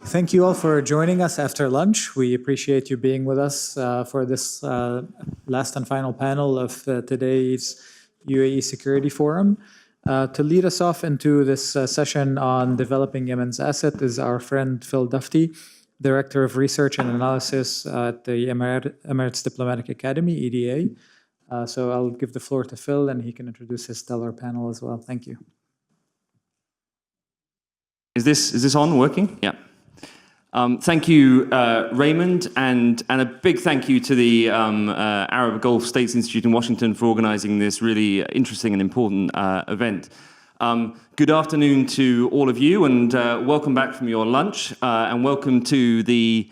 Thank you all for joining us after lunch. We appreciate you being with us for this last and final panel of today's UAE Security Forum. To lead us off into this session on developing Yemen's asset is our friend Phil Dufty, Director of Research and Analysis at the Emirates Diplomatic Academy, EDA. So I'll give the floor to Phil and he can introduce his stellar panel as well. Thank you. Is this on, working? Yeah. Thank you, Raymond, and a big thank you to the Arab Gulf States Institute in Washington for organizing this really interesting and important event. Good afternoon to all of you, and welcome back from your lunch, and welcome to the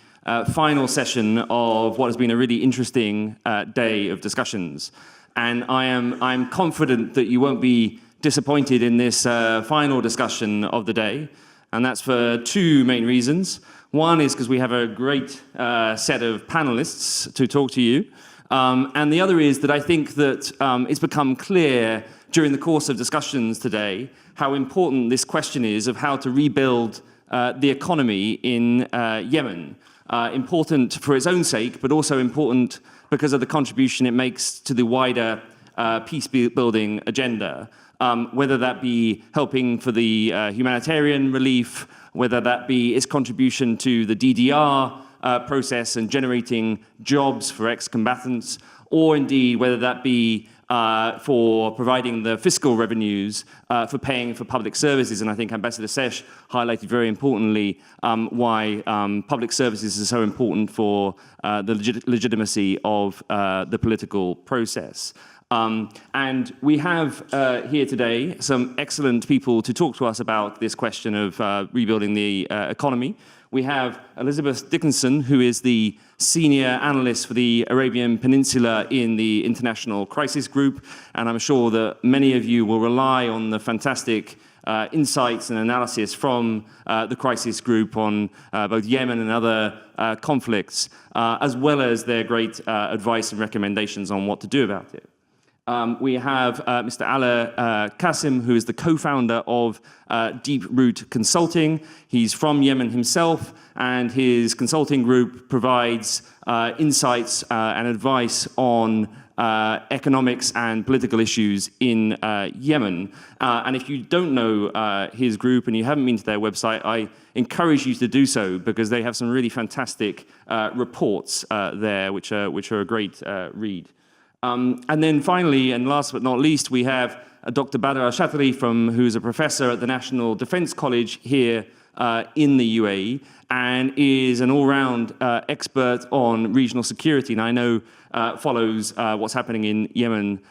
final session of what has been a really interesting day of discussions. And I'm confident that you won't be disappointed in this final discussion of the day, and that's for two main reasons. One is because we have a great set of panelists to talk to you. And the other is that I think that it's become clear during the course of discussions today how important this question is of how to rebuild the economy in Yemen. Important for its own sake, but also important because of the contribution it makes to the wider peace-building agenda. Whether that be helping for the humanitarian relief, whether that be its contribution to the DDR process and generating jobs for ex-combatants, or indeed whether that be for providing the fiscal revenues for paying for public services. And I think Ambassador Sesh highlighted very importantly why public services are so important for the legitimacy of the political process. And we have here today some excellent people to talk to us about this question of rebuilding the economy. We have Elizabeth Dickinson, who is the Senior Analyst for the Arabian Peninsula in the International Crisis Group, and I'm sure that many of you will rely on the fantastic insights and analysis from the Crisis Group on both Yemen and other conflicts, as well as their great advice and recommendations on what to do about it. We have Mr. Qasem, who is the co-founder of DeepRoot Consulting. He's from Yemen himself, and his consulting group provides insights and advice on economics and political issues in Yemen. And if you don't know his group and you haven't been to their website, I encourage you to do so because they have some really fantastic reports there, which are a great read. And then finally, and last but not least, we have Dr. Badr Shateri, who's a professor at the National Defense College here in the UAE, and is an all-round expert on regional security, and I know follows what's happening in Yemen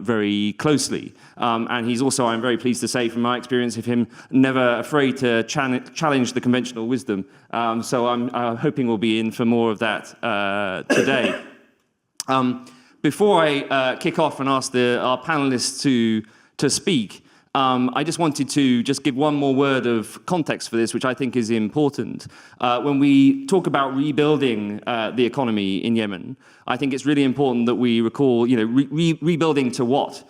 very closely. And he's also, I'm very pleased to say, from my experience of him, never afraid to challenge the conventional wisdom. So I'm hoping we'll be in for more of that today. Before I kick off and ask our panelists to speak, I just wanted to just give one more word of context for this, which I think is important. When we talk about rebuilding the economy in Yemen, I think it's really important that we recall, rebuilding to what?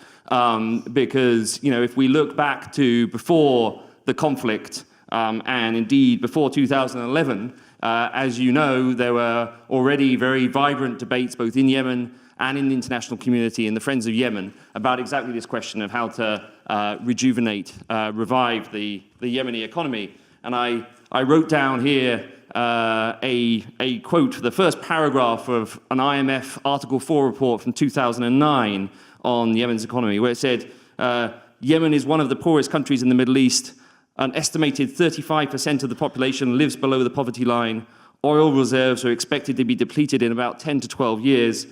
Because, if we look back to before the conflict, and indeed before 2011, as you know, there were already very vibrant debates both in Yemen and in the international community and the Friends of Yemen about exactly this question of how to rejuvenate, revive the Yemeni economy. And I wrote down here a quote for the first paragraph of an IMF Article 4 report from 2009 on Yemen's economy, where it said, Yemen is one of the poorest countries in the Middle East. An estimated 35% of the population lives below the poverty line. Oil reserves are expected to be depleted in about 10 to 12 years.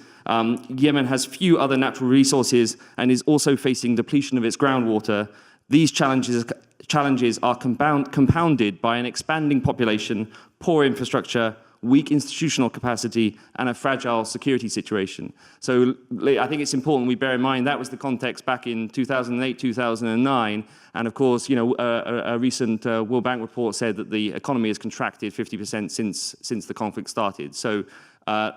Yemen has few other natural resources and is also facing depletion of its groundwater. These challenges are compounded by an expanding population, poor infrastructure, weak institutional capacity, and a fragile security situation. So I think it's important we bear in mind that was the context back in 2008, 2009. And of course, a recent World Bank report said that the economy has contracted 50% since the conflict started. So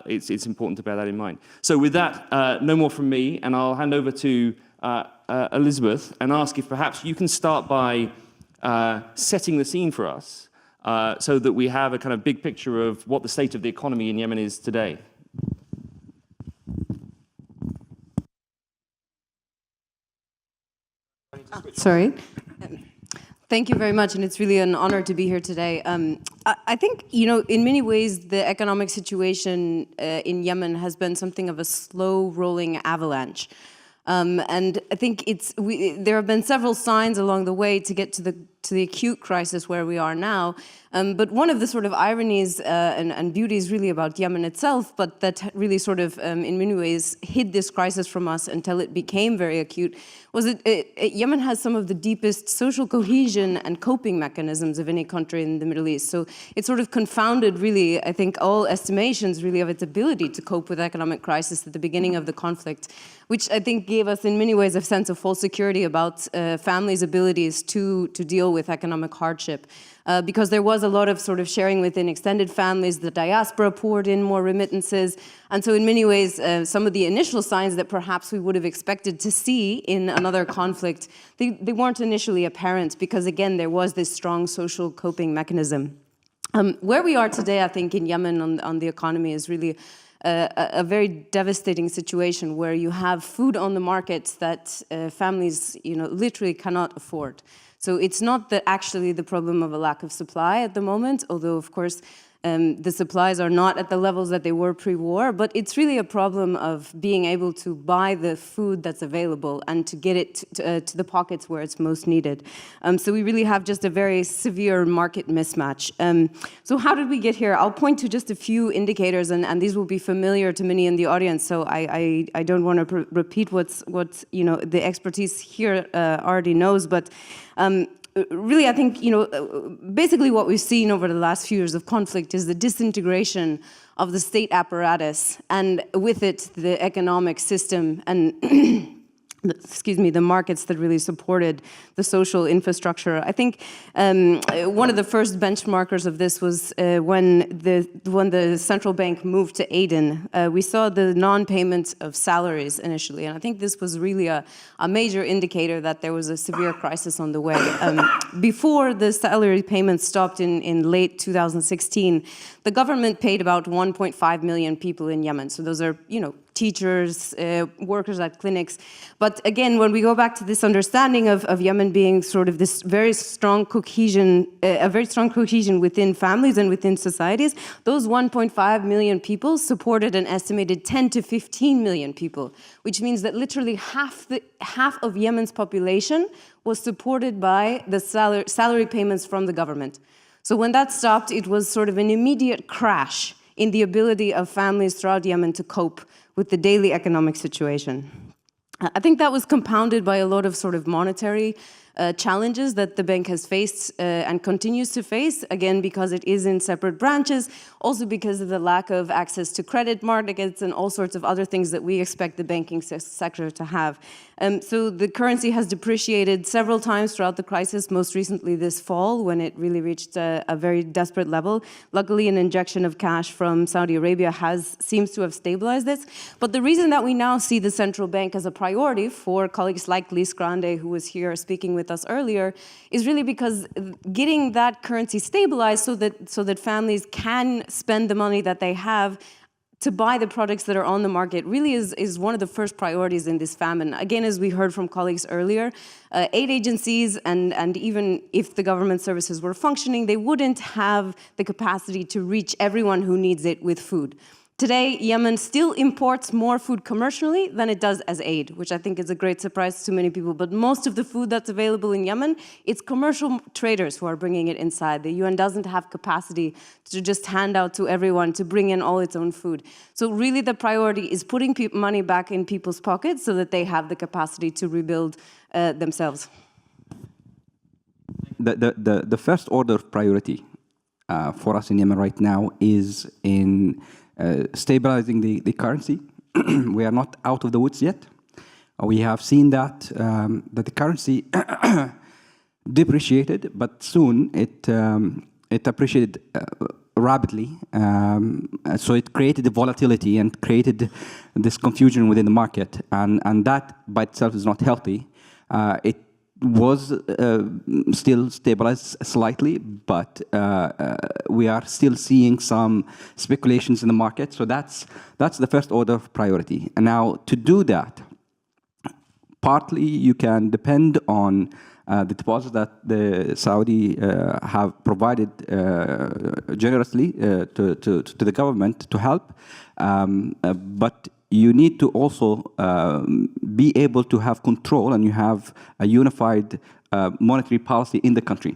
it's important to bear that in mind. So with that, no more from me, and I'll hand over to Elizabeth and ask if perhaps you can start by setting the scene for us so that we have a kind of big picture of what the state of the economy in Yemen is today. Sorry. Thank you very much, and it's really an honor to be here today. I think, in many ways, the economic situation in Yemen has been something of a slow-rolling avalanche. And I think there have been several signs along the way to get to the acute crisis where we are now. But one of the sort of ironies and beauties really about Yemen itself, but that really sort of in many ways hid this crisis from us until it became very acute, was that Yemen has some of the deepest social cohesion and coping mechanisms of any country in the Middle East. So it sort of confounded really, I think, all estimations really of its ability to cope with economic crisis at the beginning of the conflict, which I think gave us in many ways a sense of false security about families' abilities to deal with economic hardship. Because there was a lot of sort of sharing within extended families, the diaspora poured in more remittances. And so in many ways, some of the initial signs that perhaps we would have expected to see in another conflict, they weren't initially apparent because, again, there was this strong social coping mechanism. Where we are today, I think, in Yemen on the economy is really a very devastating situation where you have food on the markets that families, literally cannot afford. So it's not actually the problem of a lack of supply at the moment, although, of course, the supplies are not at the levels that they were pre-war, but it's really a problem of being able to buy the food that's available and to get it to the pockets where it's most needed. So we really have just a very severe market mismatch. So how did we get here? I'll point to just a few indicators, and these will be familiar to many in the audience, so I don't want to repeat what the expertise here already knows, but really, I think, basically what we've seen over the last few years of conflict is the disintegration of the state apparatus, and with it, the economic system and the markets that really supported the social infrastructure. I think one of the first benchmarkers of this was when the central bank moved to Aden. We saw the non-payment of salaries initially, and I think this was really a major indicator that there was a severe crisis on the way. Before the salary payments stopped in late 2016, the government paid about 1.5 million people in Yemen. So those are, teachers, workers at clinics. But again, when we go back to this understanding of Yemen being sort of this very strong cohesion, a very strong cohesion within families and within societies, those 1.5 million people supported an estimated 10 to 15 million people, which means that literally half of Yemen's population was supported by the salary payments from the government. So when that stopped, it was sort of an immediate crash in the ability of families throughout Yemen to cope with the daily economic situation. I think that was compounded by a lot of sort of monetary challenges that the bank has faced and continues to face, again, because it is in separate branches, also because of the lack of access to credit markets and all sorts of other things that we expect the banking sector to have. So the currency has depreciated several times throughout the crisis, most recently this fall when it really reached a very desperate level. Luckily, an injection of cash from Saudi Arabia seems to have stabilized this. But the reason that we now see the central bank as a priority for colleagues like Liz Grande, who was here speaking with us earlier, is really because getting that currency stabilized so that families can spend the money that they have to buy the products that are on the market really is one of the first priorities in this famine. Again, as we heard from colleagues earlier, aid agencies and even if the government services were functioning, they wouldn't have the capacity to reach everyone who needs it with food. Today, Yemen still imports more food commercially than it does as aid, which I think is a great surprise to many people. But most of the food that's available in Yemen, it's commercial traders who are bringing it inside. The UN doesn't have capacity to just hand out to everyone to bring in all its own food. So really the priority is putting money back in people's pockets so that they have the capacity to rebuild themselves. The first order of priority for us in Yemen right now is in stabilizing the currency. We are not out of the woods yet. We have seen that the currency depreciated, but soon it appreciated rapidly. So it created the volatility and created this confusion within the market, and that by itself is not healthy. It was still stabilized slightly, but we are still seeing some speculations in the market. So that's the first order of priority. And now to do that, partly you can depend on the deposits that the Saudi have provided generously to the government to help, but you need to also be able to have control, and you have a unified monetary policy in the country.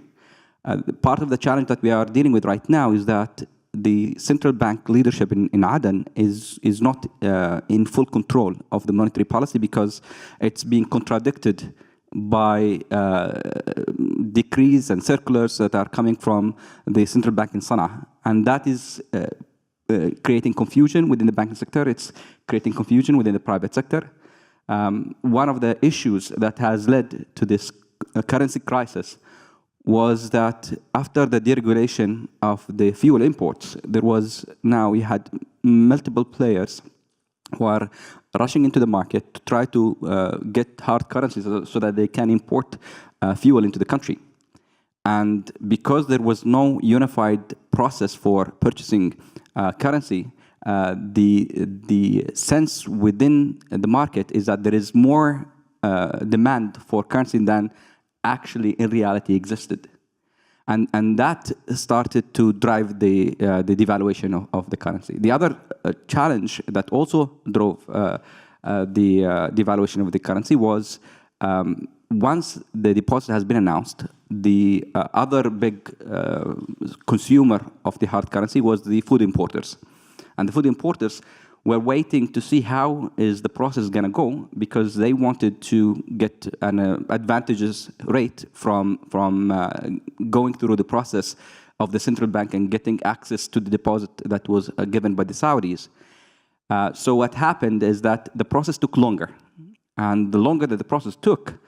Part of the challenge that we are dealing with right now is that the central bank leadership in Aden is not in full control of the monetary policy, because it's being contradicted by decrees and circulars that are coming from the central bank in Sana'a. And that is creating confusion within the banking sector. It's creating confusion within the private sector. One of the issues that has led to this currency crisis was that after the deregulation of the fuel imports, we had multiple players who are rushing into the market to try to get hard currencies so that they can import fuel into the country. And because there was no unified process for purchasing currency, the sense within the market is that there is more demand for currency than actually in reality existed. And that started to drive the devaluation of the currency. The other challenge that also drove the devaluation of the currency was once the deposit has been announced, the other big consumer of the hard currency was the food importers. And the food importers were waiting to see how is the process going to go, because they wanted to get an advantageous rate from going through the process of the central bank and getting access to the deposit that was given by the Saudis. So what happened is that the process took longer. And the longer that the process took,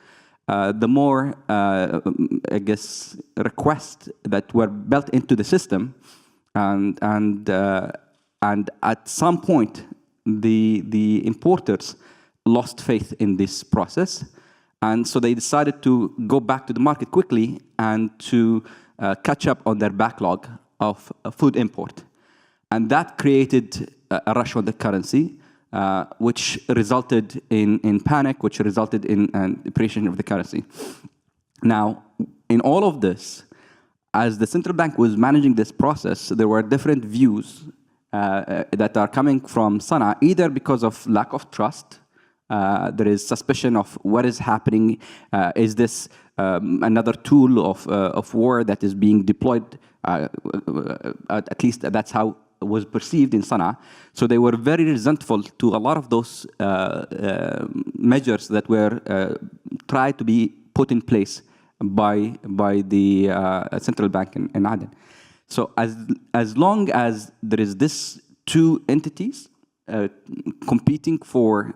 the more, I guess, requests that were built into the system. And at some point, the importers lost faith in this process. And so they decided to go back to the market quickly and to catch up on their backlog of food import. And that created a rush on the currency, which resulted in panic, which resulted in depreciation of the currency. Now, in all of this, as the central bank was managing this process, there were different views that are coming from Sana'a, either because of lack of trust. There is suspicion of what is happening. Is this another tool of war that is being deployed? At least that's how it was perceived in Sana'a. So they were very resentful to a lot of those measures that were tried to be put in place by the central bank in Aden. So as long as there is this two entities competing for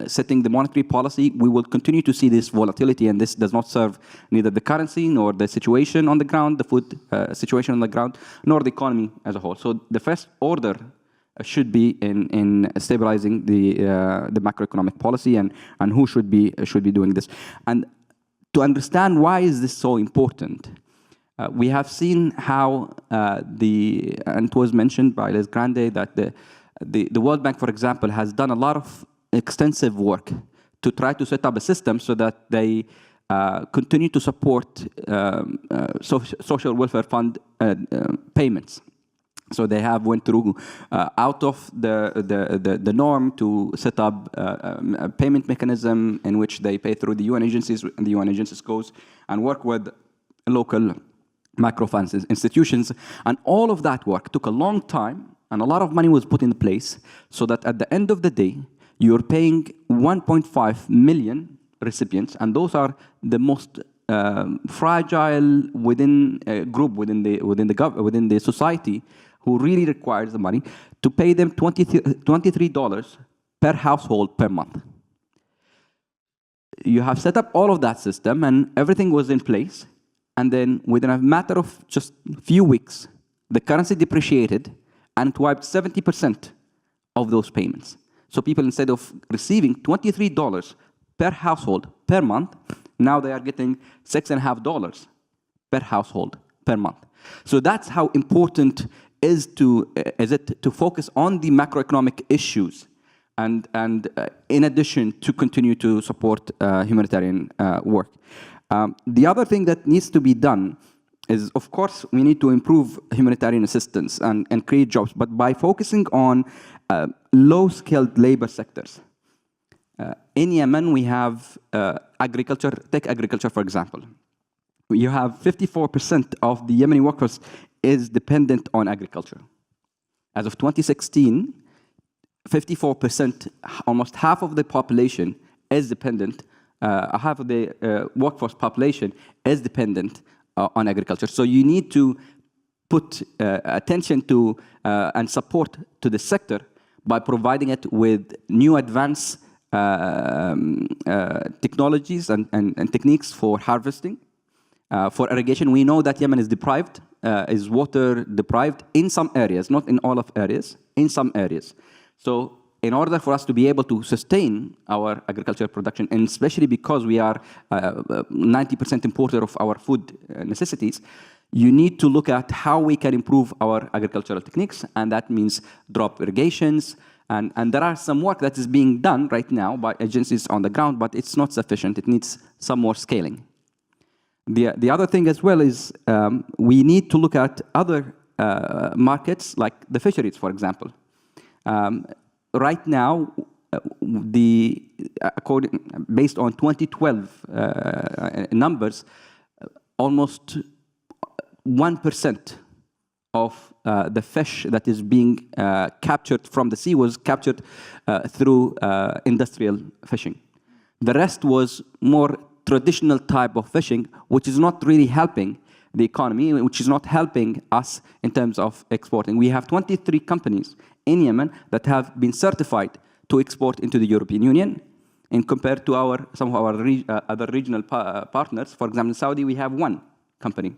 setting the monetary policy, we will continue to see this volatility, and this does not serve neither the currency nor the situation on the ground, the food situation on the ground, nor the economy as a whole. So the first order should be in stabilizing the macroeconomic policy and who should be doing this. And to understand why is this so important, we have seen how and it was mentioned by Les Grande that the World Bank, for example, has done a lot of extensive work to try to set up a system so that they continue to support social welfare fund payments. So they have went through out of the norm to set up a payment mechanism in which they pay through the UN agencies, and the UN agencies goes and work with local microfinance institutions. And all of that work took a long time, and a lot of money was put in place so that at the end of the day, you're paying 1.5 million recipients, and those are the most fragile group within the society who really requires the money, to pay them $23 per household per month. You have set up all of that system, and everything was in place, and then within a matter of just a few weeks, the currency depreciated, and it wiped 70% of those payments. So people, instead of receiving $23 per household per month, Now they are getting $6.50 per household per month. So that's how important is it to focus on the macroeconomic issues, and in addition to continue to support humanitarian work. The other thing that needs to be done is, of course, we need to improve humanitarian assistance and create jobs, but by focusing on low-skilled labor sectors. In Yemen, we have agriculture, take agriculture, for example. You have 54% of the Yemeni workforce is dependent on agriculture. As of 2016, 54%, almost half of the population is dependent, half of the workforce population is dependent on agriculture. So you need to put attention to and support to the sector by providing it with new advanced technologies and techniques for harvesting. For irrigation, we know that Yemen is deprived, is water deprived in some areas, not in all of areas, in some areas. So in order for us to be able to sustain our agricultural production, and especially because we are 90% importer of our food necessities, you need to look at how we can improve our agricultural techniques, and that means drop irrigations, and there are some work that is being done right now by agencies on the ground, but it's not sufficient. It needs some more scaling. The other thing as well is we need to look at other markets, like the fisheries, for example. Right now, based on 2012 numbers, almost 1% of the fish that is being captured from the sea was captured through industrial fishing. The rest was more traditional type of fishing, which is not really helping the economy, which is not helping us in terms of exporting. We have 23 companies in Yemen that have been certified to export into the European Union, and compared to some of our other regional partners. For example, in Saudi, we have one company.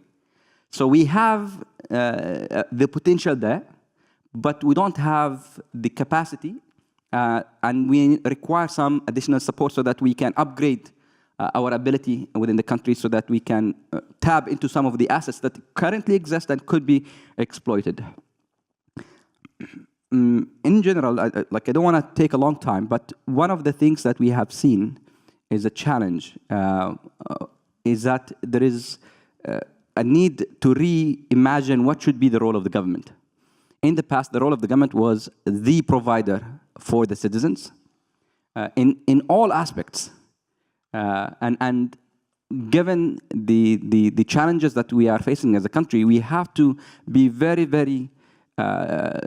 So we have the potential there, but we don't have the capacity, and we require some additional support so that we can upgrade our ability within the country, so that we can tap into some of the assets that currently exist and could be exploited. In general, I don't want to take a long time, but one of the things that we have seen is a challenge, is that there is a need to reimagine what should be the role of the government. In the past, the role of the government was the provider for the citizens in all aspects. And given the challenges that we are facing as a country, we have to be very, very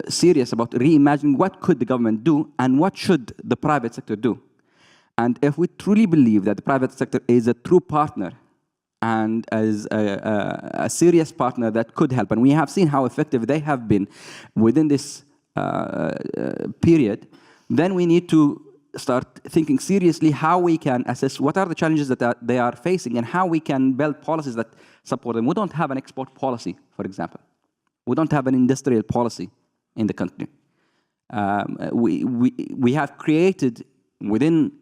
serious about reimagining what could the government do and what should the private sector do. And if we truly believe that the private sector is a true partner and as a serious partner that could help, and we have seen how effective they have been within this period, then we need to start thinking seriously how we can assess what are the challenges that they are facing and how we can build policies that support them. We don't have an export policy, for example. We don't have an industrial policy in the country. We have created within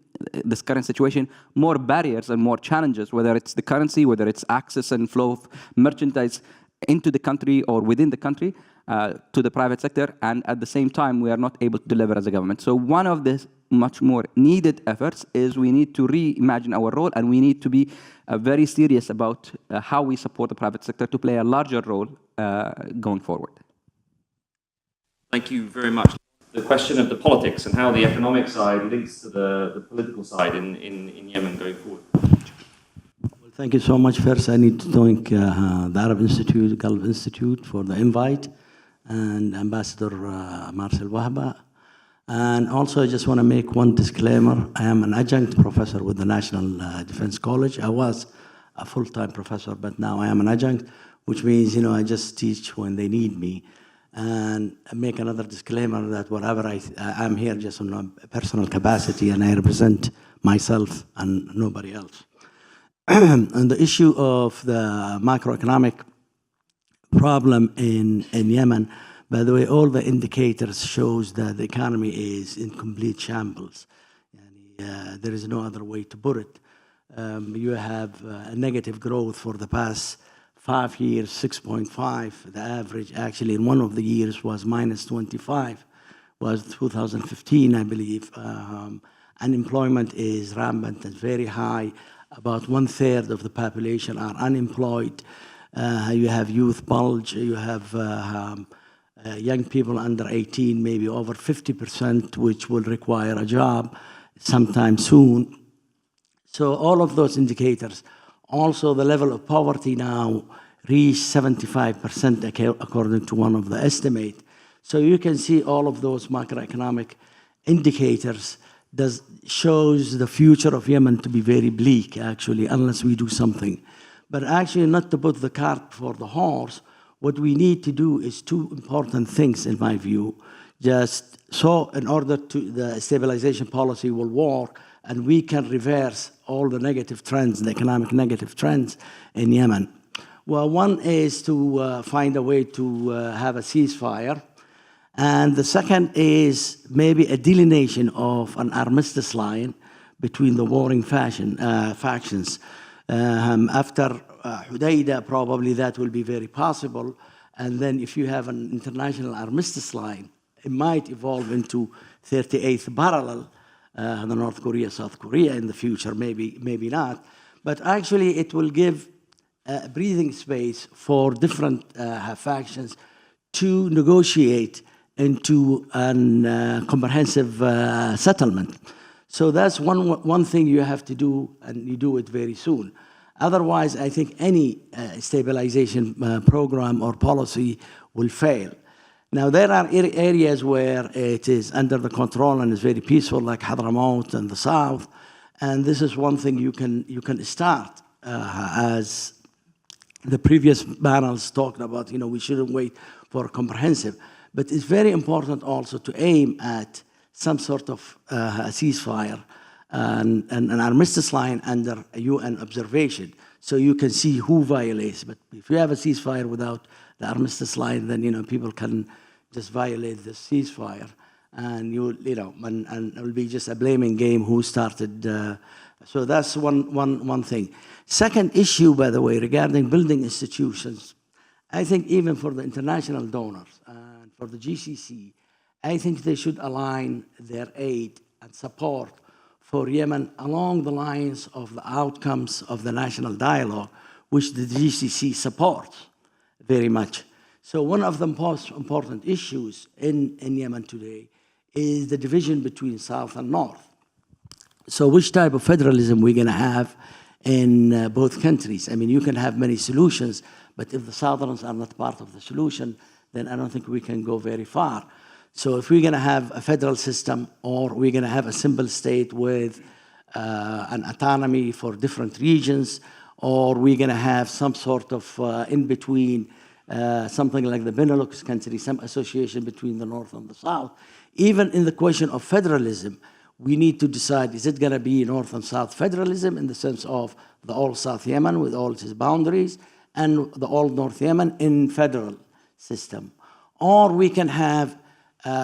this current situation more barriers and more challenges, whether it's the currency, whether it's access and flow of merchandise into the country or within the country to the private sector, and at the same time we are not able to deliver as a government. So one of the much more needed efforts is we need to reimagine our role, and we need to be very serious about how we support the private sector to play a larger role going forward. Thank you very much. The question of the politics and how the economic side links to the political side in Yemen going forward. Well, thank you so much. First, I need to thank the Arab Institute, Gulf Institute for the invite, and Ambassador Marcel Wahba. And also, I just want to make one disclaimer. I am an adjunct professor with the National Defense College. I was a full-time professor, but now I am an adjunct, which means, I just teach when they need me. And I make another disclaimer that whatever I'm here just on a personal capacity, and I represent myself and nobody else. On the issue of the macroeconomic problem in Yemen, by the way, all the indicators shows that the economy is in complete shambles. There is no other way to put it. You have negative growth for the past 5 years, 6.5. The average actually in one of the years was minus 25, was 2015, I believe. Unemployment is rampant and very high. About 1/3 of the population are unemployed. You have youth bulge, you have young people under 18, maybe over 50%, which will require a job sometime soon. So all of those indicators. Also, the level of poverty now reached 75% according to one of the estimates. So you can see all of those macroeconomic indicators shows the future of Yemen to be very bleak, actually, unless we do something. But actually, not to put the cart before the horse, what we need to do is two important things, in my view. Just so in order to, the stabilization policy will work, and we can reverse all the negative trends, the economic negative trends in Yemen. Well, one is to find a way to have a ceasefire. And the second is maybe a delineation of an armistice line between the warring factions. After Hudaydah, probably that will be very possible. And then if you have an international armistice line, it might evolve into 38th parallel, the North Korea, South Korea in the future, maybe not. But actually it will give breathing space for different factions to negotiate into a comprehensive settlement. So that's one thing you have to do, and you do it very soon. Otherwise, I think any stabilization program or policy will fail. Now, there are areas where it is under the control and is very peaceful, like Hadramaut and the south. And this is one thing you can start, as the previous panels talked about. You know, we shouldn't wait for comprehensive. But it's very important also to aim at some sort of a ceasefire and an armistice line under a UN observation, so you can see who violates. But if you have a ceasefire without the armistice line, then people can just violate the ceasefire, and and it will be just a blaming game who started. So that's one thing. Second issue, by the way, regarding building institutions, I think even for the international donors and for the GCC, I think they should align their aid and support for Yemen along the lines of the outcomes of the national dialogue, which the GCC supports very much. So one of the most important issues in Yemen today is the division between South and North. So which type of federalism we're going to have in both countries? I mean, you can have many solutions, but if the Southerns are not part of the solution, then I don't think we can go very far. So if we're going to have a federal system, or we're going to have a simple state with an autonomy for different regions, or we're going to have some sort of in-between, something like the Benelux country, some association between the North and the South. Even in the question of federalism, we need to decide, is it going to be North and South federalism in the sense of the old South Yemen with all its boundaries and the old North Yemen in federal system? Or we can have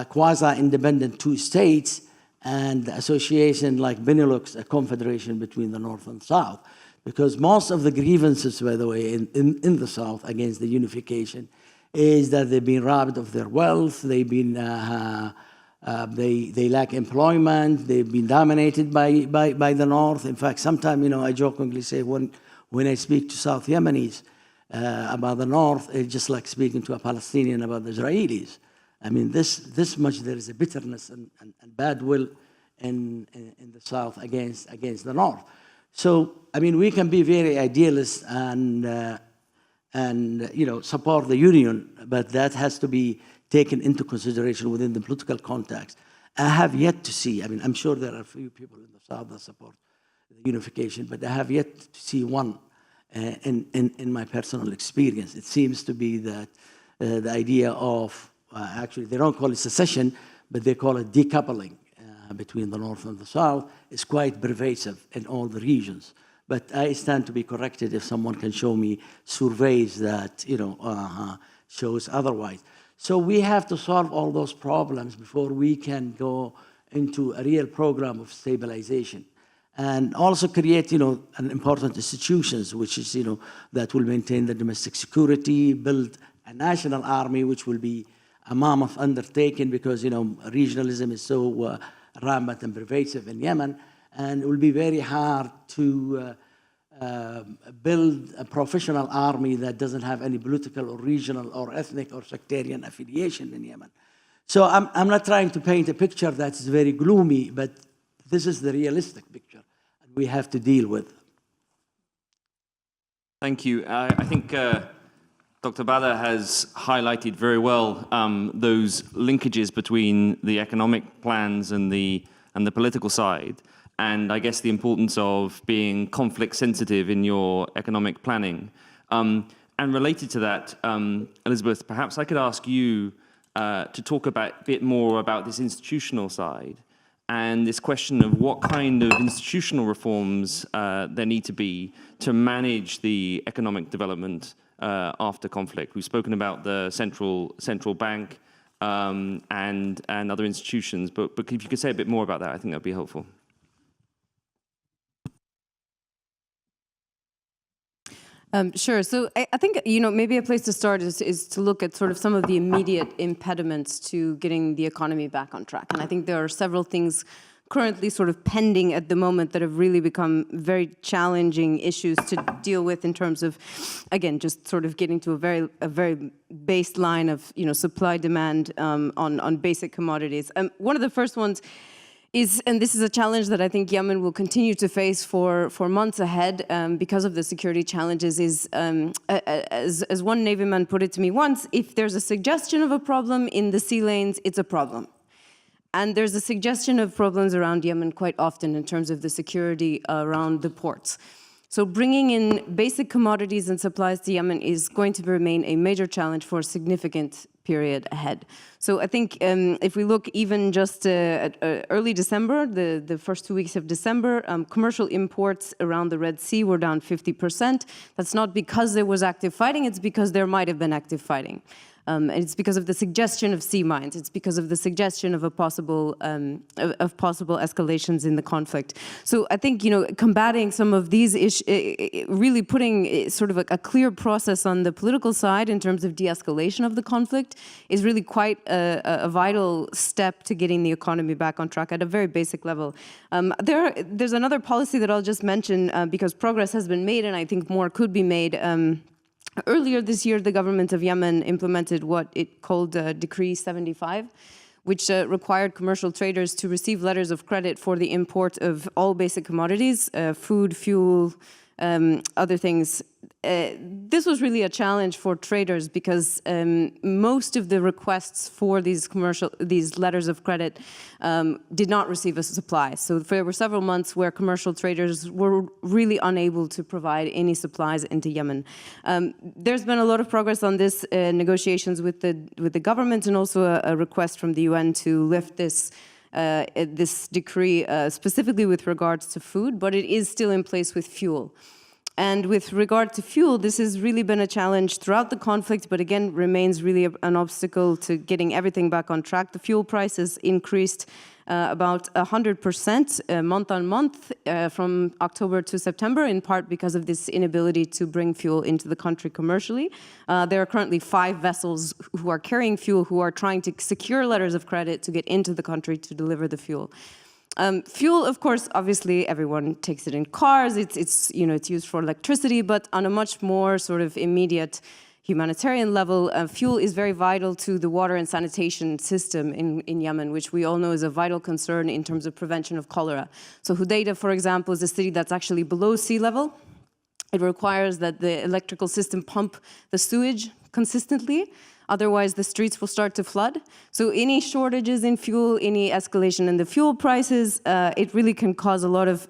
quasi-independent two states and the association like Benelux, a confederation between the North and South. Because most of the grievances, by the way, in the South against the unification is that they've been robbed of their wealth, they've been, they lack employment, they've been dominated by the North. In fact, sometimes, I jokingly say when I speak to South Yemenis about the North, it's just like speaking to a Palestinian about the Israelis. I mean, this much there is a bitterness and bad will in the South against the North. So, I mean, we can be very idealist and support the union, but that has to be taken into consideration within the political context. I have yet to see, I mean, I'm sure there are a few people in the South that support the unification, but I have yet to see one in my personal experience. It seems to be that the idea of, actually, they don't call it secession, but they call it decoupling between the North and the South is quite pervasive in all the regions. But I stand to be corrected if someone can show me surveys that, shows otherwise. So we have to solve all those problems before we can go into a real program of stabilization. and also create, an important institutions, which is, that will maintain the domestic security, build a national army, which will be a mammoth undertaking because, regionalism is so rampant and pervasive in Yemen, and it will be very hard to build a professional army that doesn't have any political or regional or ethnic or sectarian affiliation in Yemen. So I'm not trying to paint a picture that's very gloomy, but this is the realistic picture we have to deal with. Thank you. I think Dr. Badr has highlighted very well those linkages between the economic plans and the political side, and I guess the importance of being conflict sensitive in your economic planning. And related to that, Elizabeth, perhaps I could ask you to talk a bit more about this institutional side and this question of what kind of institutional reforms there need to be to manage the economic development after conflict. We've spoken about the central bank and other institutions, but if you could say a bit more about that, I think that would be helpful. Sure. So I think, maybe a place to start is to look at sort of some of the immediate impediments to getting the economy back on track. And I think there are several things currently sort of pending at the moment that have really become very challenging issues to deal with in terms of, again, just sort of getting to a very baseline of, supply demand on basic commodities. One of the first ones is, and this is a challenge that I think Yemen will continue to face for months ahead because of the security challenges, is, as one Navy man put it to me once, if there's a suggestion of a problem in the sea lanes, it's a problem. And there's a suggestion of problems around Yemen quite often in terms of the security around the ports. So bringing in basic commodities and supplies to Yemen is going to remain a major challenge for a significant period ahead. So I think if we look even just at early December, the first 2 weeks of December, commercial imports around the Red Sea were down 50%. That's not because there was active fighting, it's because there might have been active fighting. And it's because of the suggestion of sea mines. It's because of the suggestion of possible escalations in the conflict. So I think, combating some of these issues, really putting sort of a clear process on the political side in terms of de-escalation of the conflict is really quite a vital step to getting the economy back on track at a very basic level. There's another policy that I'll just mention because progress has been made and I think more could be made. Earlier this year, the government of Yemen implemented what it called Decree 75, which required commercial traders to receive letters of credit for the import of all basic commodities, food, fuel, other things. This was really a challenge for traders because most of the requests for these letters of credit did not receive a supply. So there were several months where commercial traders were really unable to provide any supplies into Yemen. There's been a lot of progress on this negotiations with the government and also a request from the UN to lift this decree specifically with regards to food, but it is still in place with fuel. And with regard to fuel, this has really been a challenge throughout the conflict, but again, remains really an obstacle to getting everything back on track. The fuel prices increased about 100% month on month from October to September, in part because of this inability to bring fuel into the country commercially. There are currently 5 vessels who are carrying fuel who are trying to secure letters of credit to get into the country to deliver the fuel. Fuel, of course, obviously everyone takes it in cars. It's used for electricity, but on a much more sort of immediate humanitarian level, fuel is very vital to the water and sanitation system in Yemen, which we all know is a vital concern in terms of prevention of cholera. So Hodeidah, for example, is a city that's actually below sea level. It requires that the electrical system pump the sewage consistently. Otherwise, the streets will start to flood. So any shortages in fuel, any escalation in the fuel prices, it really can cause a lot of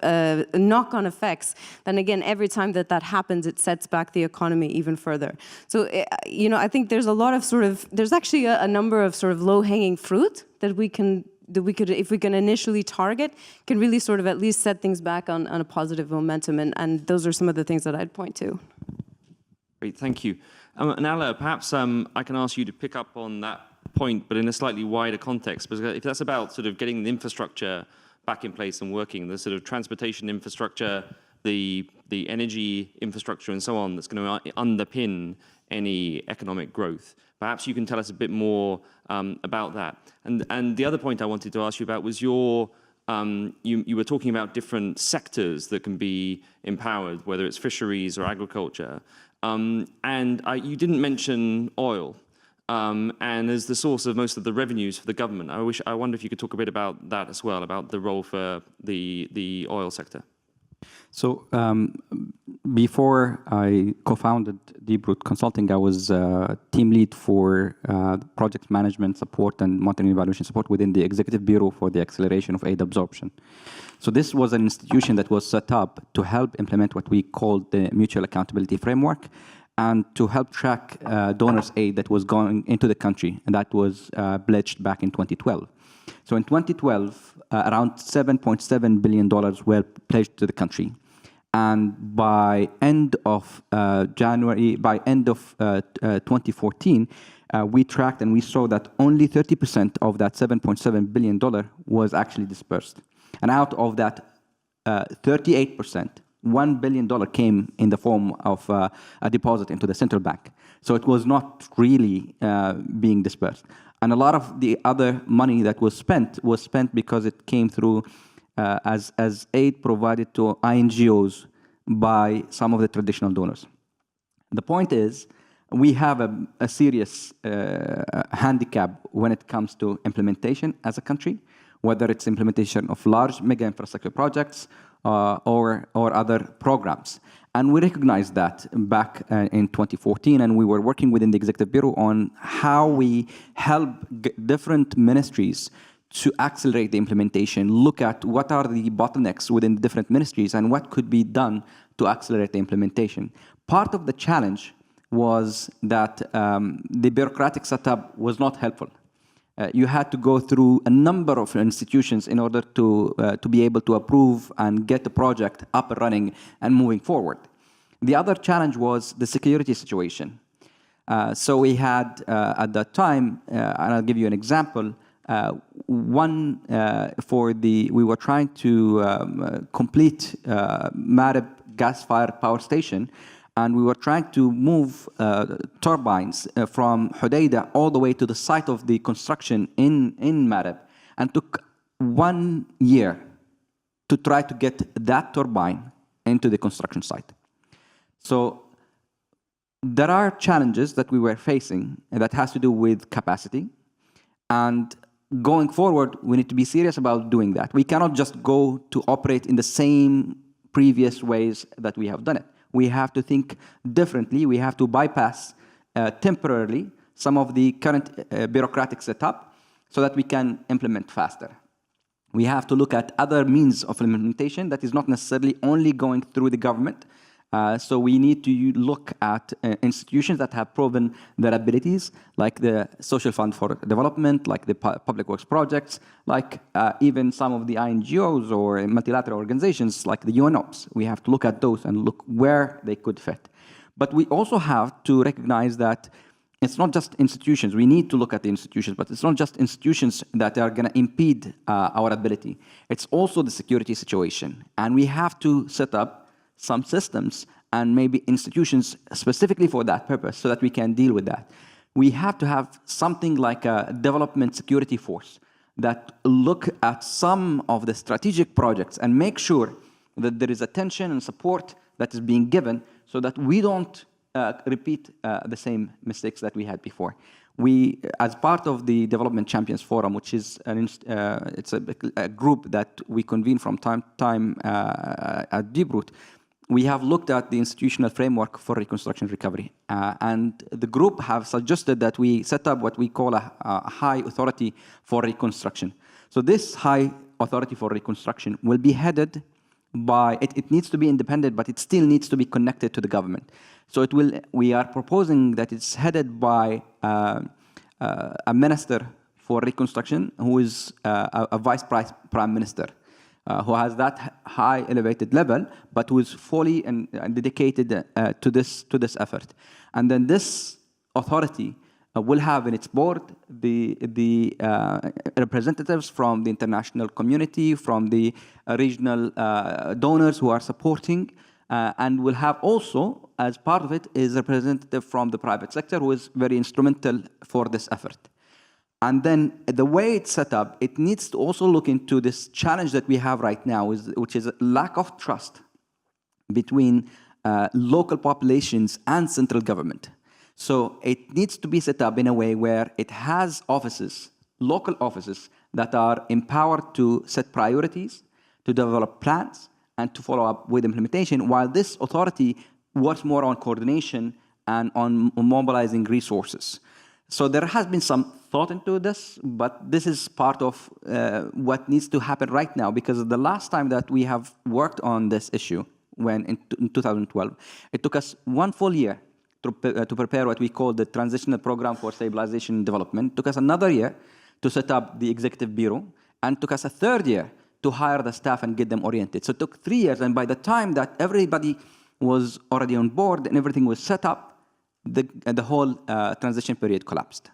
knock-on effects. Then again, every time that happens, it sets back the economy even further. So, I think there's a lot of there's actually a number of sort of low-hanging fruit that we could, if we can initially target, can really sort of at least set things back on a positive momentum. And those are some of the things that I'd point to. Great, thank you. Nala, perhaps I can ask you to pick up on that point, but in a slightly wider context, because if that's about sort of getting the infrastructure back in place and working, the sort of transportation infrastructure, the energy infrastructure and so on that's going to underpin any economic growth. Perhaps you can tell us a bit more about that. And the other point I wanted to ask you about was your, you were talking about different sectors that can be empowered, whether it's fisheries or agriculture. You didn't mention oil. And as the source of most of the revenues for the government, I wonder if you could talk a bit about that as well, about the role for the oil sector. So before I co-founded DeepRoot Consulting, I was team lead for project management support and monitoring evaluation support within the Executive Bureau for the Acceleration of Aid Absorption. So this was an institution that was set up to help implement what we called the Mutual Accountability Framework and to help track donors' aid that was going into the country, and that was pledged back in 2012. So in 2012, around $7.7 billion were pledged to the country. And by end of 2014, we tracked and we saw that only 30% of that $7.7 billion was actually dispersed. And out of that 38%, $1 billion came in the form of a deposit into the central bank. So it was not really being dispersed. And a lot of the other money that was spent because it came through as aid provided to INGOs by some of the traditional donors. The point is, we have a serious handicap when it comes to implementation as a country, whether it's implementation of large mega infrastructure projects or other programs. And we recognized that back in 2014, and we were working within the Executive Bureau on how we help different ministries to accelerate the implementation, look at what are the bottlenecks within the different ministries and what could be done to accelerate the implementation. Part of the challenge was that the bureaucratic setup was not helpful. You had to go through a number of institutions in order to be able to approve and get the project up and running and moving forward. The other challenge was the security situation. So we had, at that time, and I'll give you an example, we were trying to complete Marib gas-fired power station, and we were trying to move turbines from Hodeidah all the way to the site of the construction in Marib, and took 1 year to try to get that turbine into the construction site. So there are challenges that we were facing that has to do with capacity, and going forward, we need to be serious about doing that. We cannot just go to operate in the same previous ways that we have done it. We have to think differently. We have to bypass temporarily some of the current bureaucratic setup so that we can implement faster. We have to look at other means of implementation that is not necessarily only going through the government. So we need to look at institutions that have proven their abilities, like the Social Fund for Development, like the Public Works Projects, like even some of the INGOs or multilateral organizations like the UNOPS. We have to look at those and look where they could fit. But we also have to recognize that it's not just institutions. We need to look at the institutions, but it's not just institutions that are going to impede our ability. It's also the security situation. And we have to set up some systems and maybe institutions specifically for that purpose so that we can deal with that. We have to have something like a development security force that look at some of the strategic projects and make sure that there is attention and support that is being given so that we don't repeat the same mistakes that we had before. We, as part of the Development Champions Forum, which is it's a group that we convene from time to time at DeepRoot, we have looked at the institutional framework for reconstruction recovery. And the group have suggested that we set up what we call a high authority for reconstruction. So this high authority for reconstruction will be headed by, it needs to be independent, but it still needs to be connected to the government. So we are proposing that it's headed by a minister for reconstruction who is a vice prime minister. Who has that high elevated level, but who is fully and dedicated to this effort. And then this authority will have in its board the representatives from the international community, from the regional donors who are supporting, and will have also, as part of it, is a representative from the private sector who is very instrumental for this effort. And then the way it's set up, it needs to also look into this challenge that we have right now, which is a lack of trust between local populations and central government. So it needs to be set up in a way where it has offices, local offices, that are empowered to set priorities, to develop plans, and to follow up with implementation, while this authority works more on coordination and on mobilizing resources. So there has been some thought into this, but this is part of what needs to happen right now, because the last time that we have worked on this issue, when in 2012, it took us 1 full year to prepare what we call the Transitional Program for Stabilization and Development. It took us another year to set up the Executive Bureau, and took us a 3rd year to hire the staff and get them oriented. So it took 3 years, and by the time that everybody was already on board and everything was set up, the whole transition period collapsed.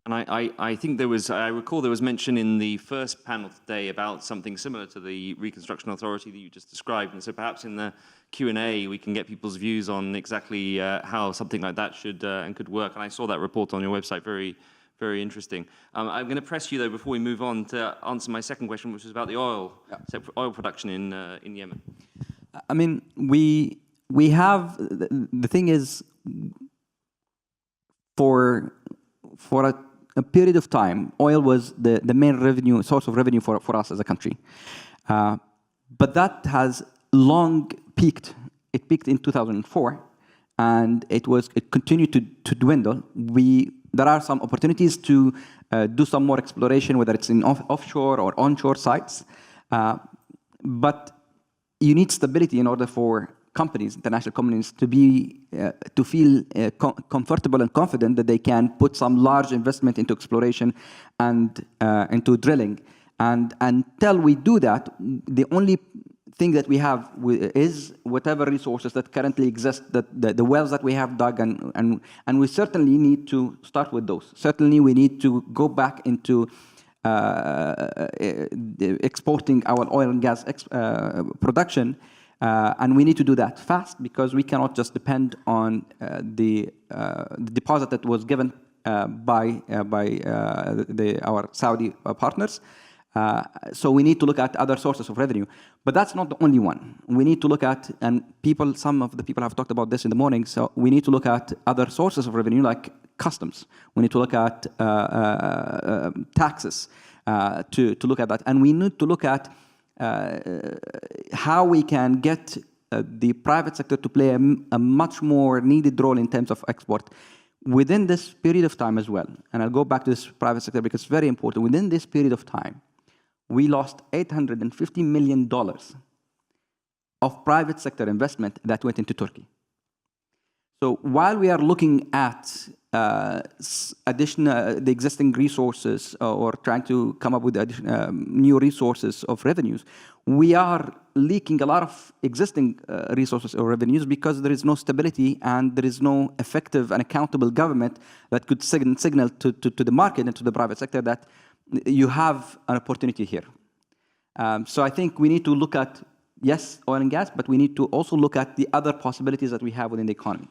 And I think I recall there was mention in the first panel today about something similar to the Reconstruction Authority that you just described. And so perhaps in the Q&A, we can get people's views on exactly how something like that should and could work. And I saw that report on your website, very, very interesting. I'm going to press you, though, before we move on, to answer my second question, which was about the oil production in Yemen. I mean, we have, the thing is, for a period of time, oil was the main source of revenue for us as a country. But that has long peaked. It peaked in 2004, and it continued to dwindle. There are some opportunities to do some more exploration, whether it's in offshore or onshore sites. But you need stability in order for companies, international companies, to feel comfortable and confident that they can put some large investment into exploration and into drilling. And until we do that, the only thing that we have is whatever resources that currently exist, the wells that we have dug, and we certainly need to start with those. Certainly we need to go back into exporting our oil and gas production. And we need to do that fast, because we cannot just depend on the deposit that was given by our Saudi partners. So we need to look at other sources of revenue. But that's not the only one. We need to look at, and some of the people have talked about this in the morning, so we need to look at other sources of revenue like customs. We need to look at taxes to look at that. And we need to look at how we can get the private sector to play a much more needed role in terms of export within this period of time as well. And I'll go back to this private sector because it's very important. Within this period of time, we lost $850 million of private sector investment that went into Turkey. So while we are looking at the existing resources or trying to come up with new resources of revenues, we are leaking a lot of existing resources or revenues because there is no stability and there is no effective and accountable government that could signal to the market and to the private sector that you have an opportunity here. So I think we need to look at, yes, oil and gas, but we need to also look at the other possibilities that we have within the economy.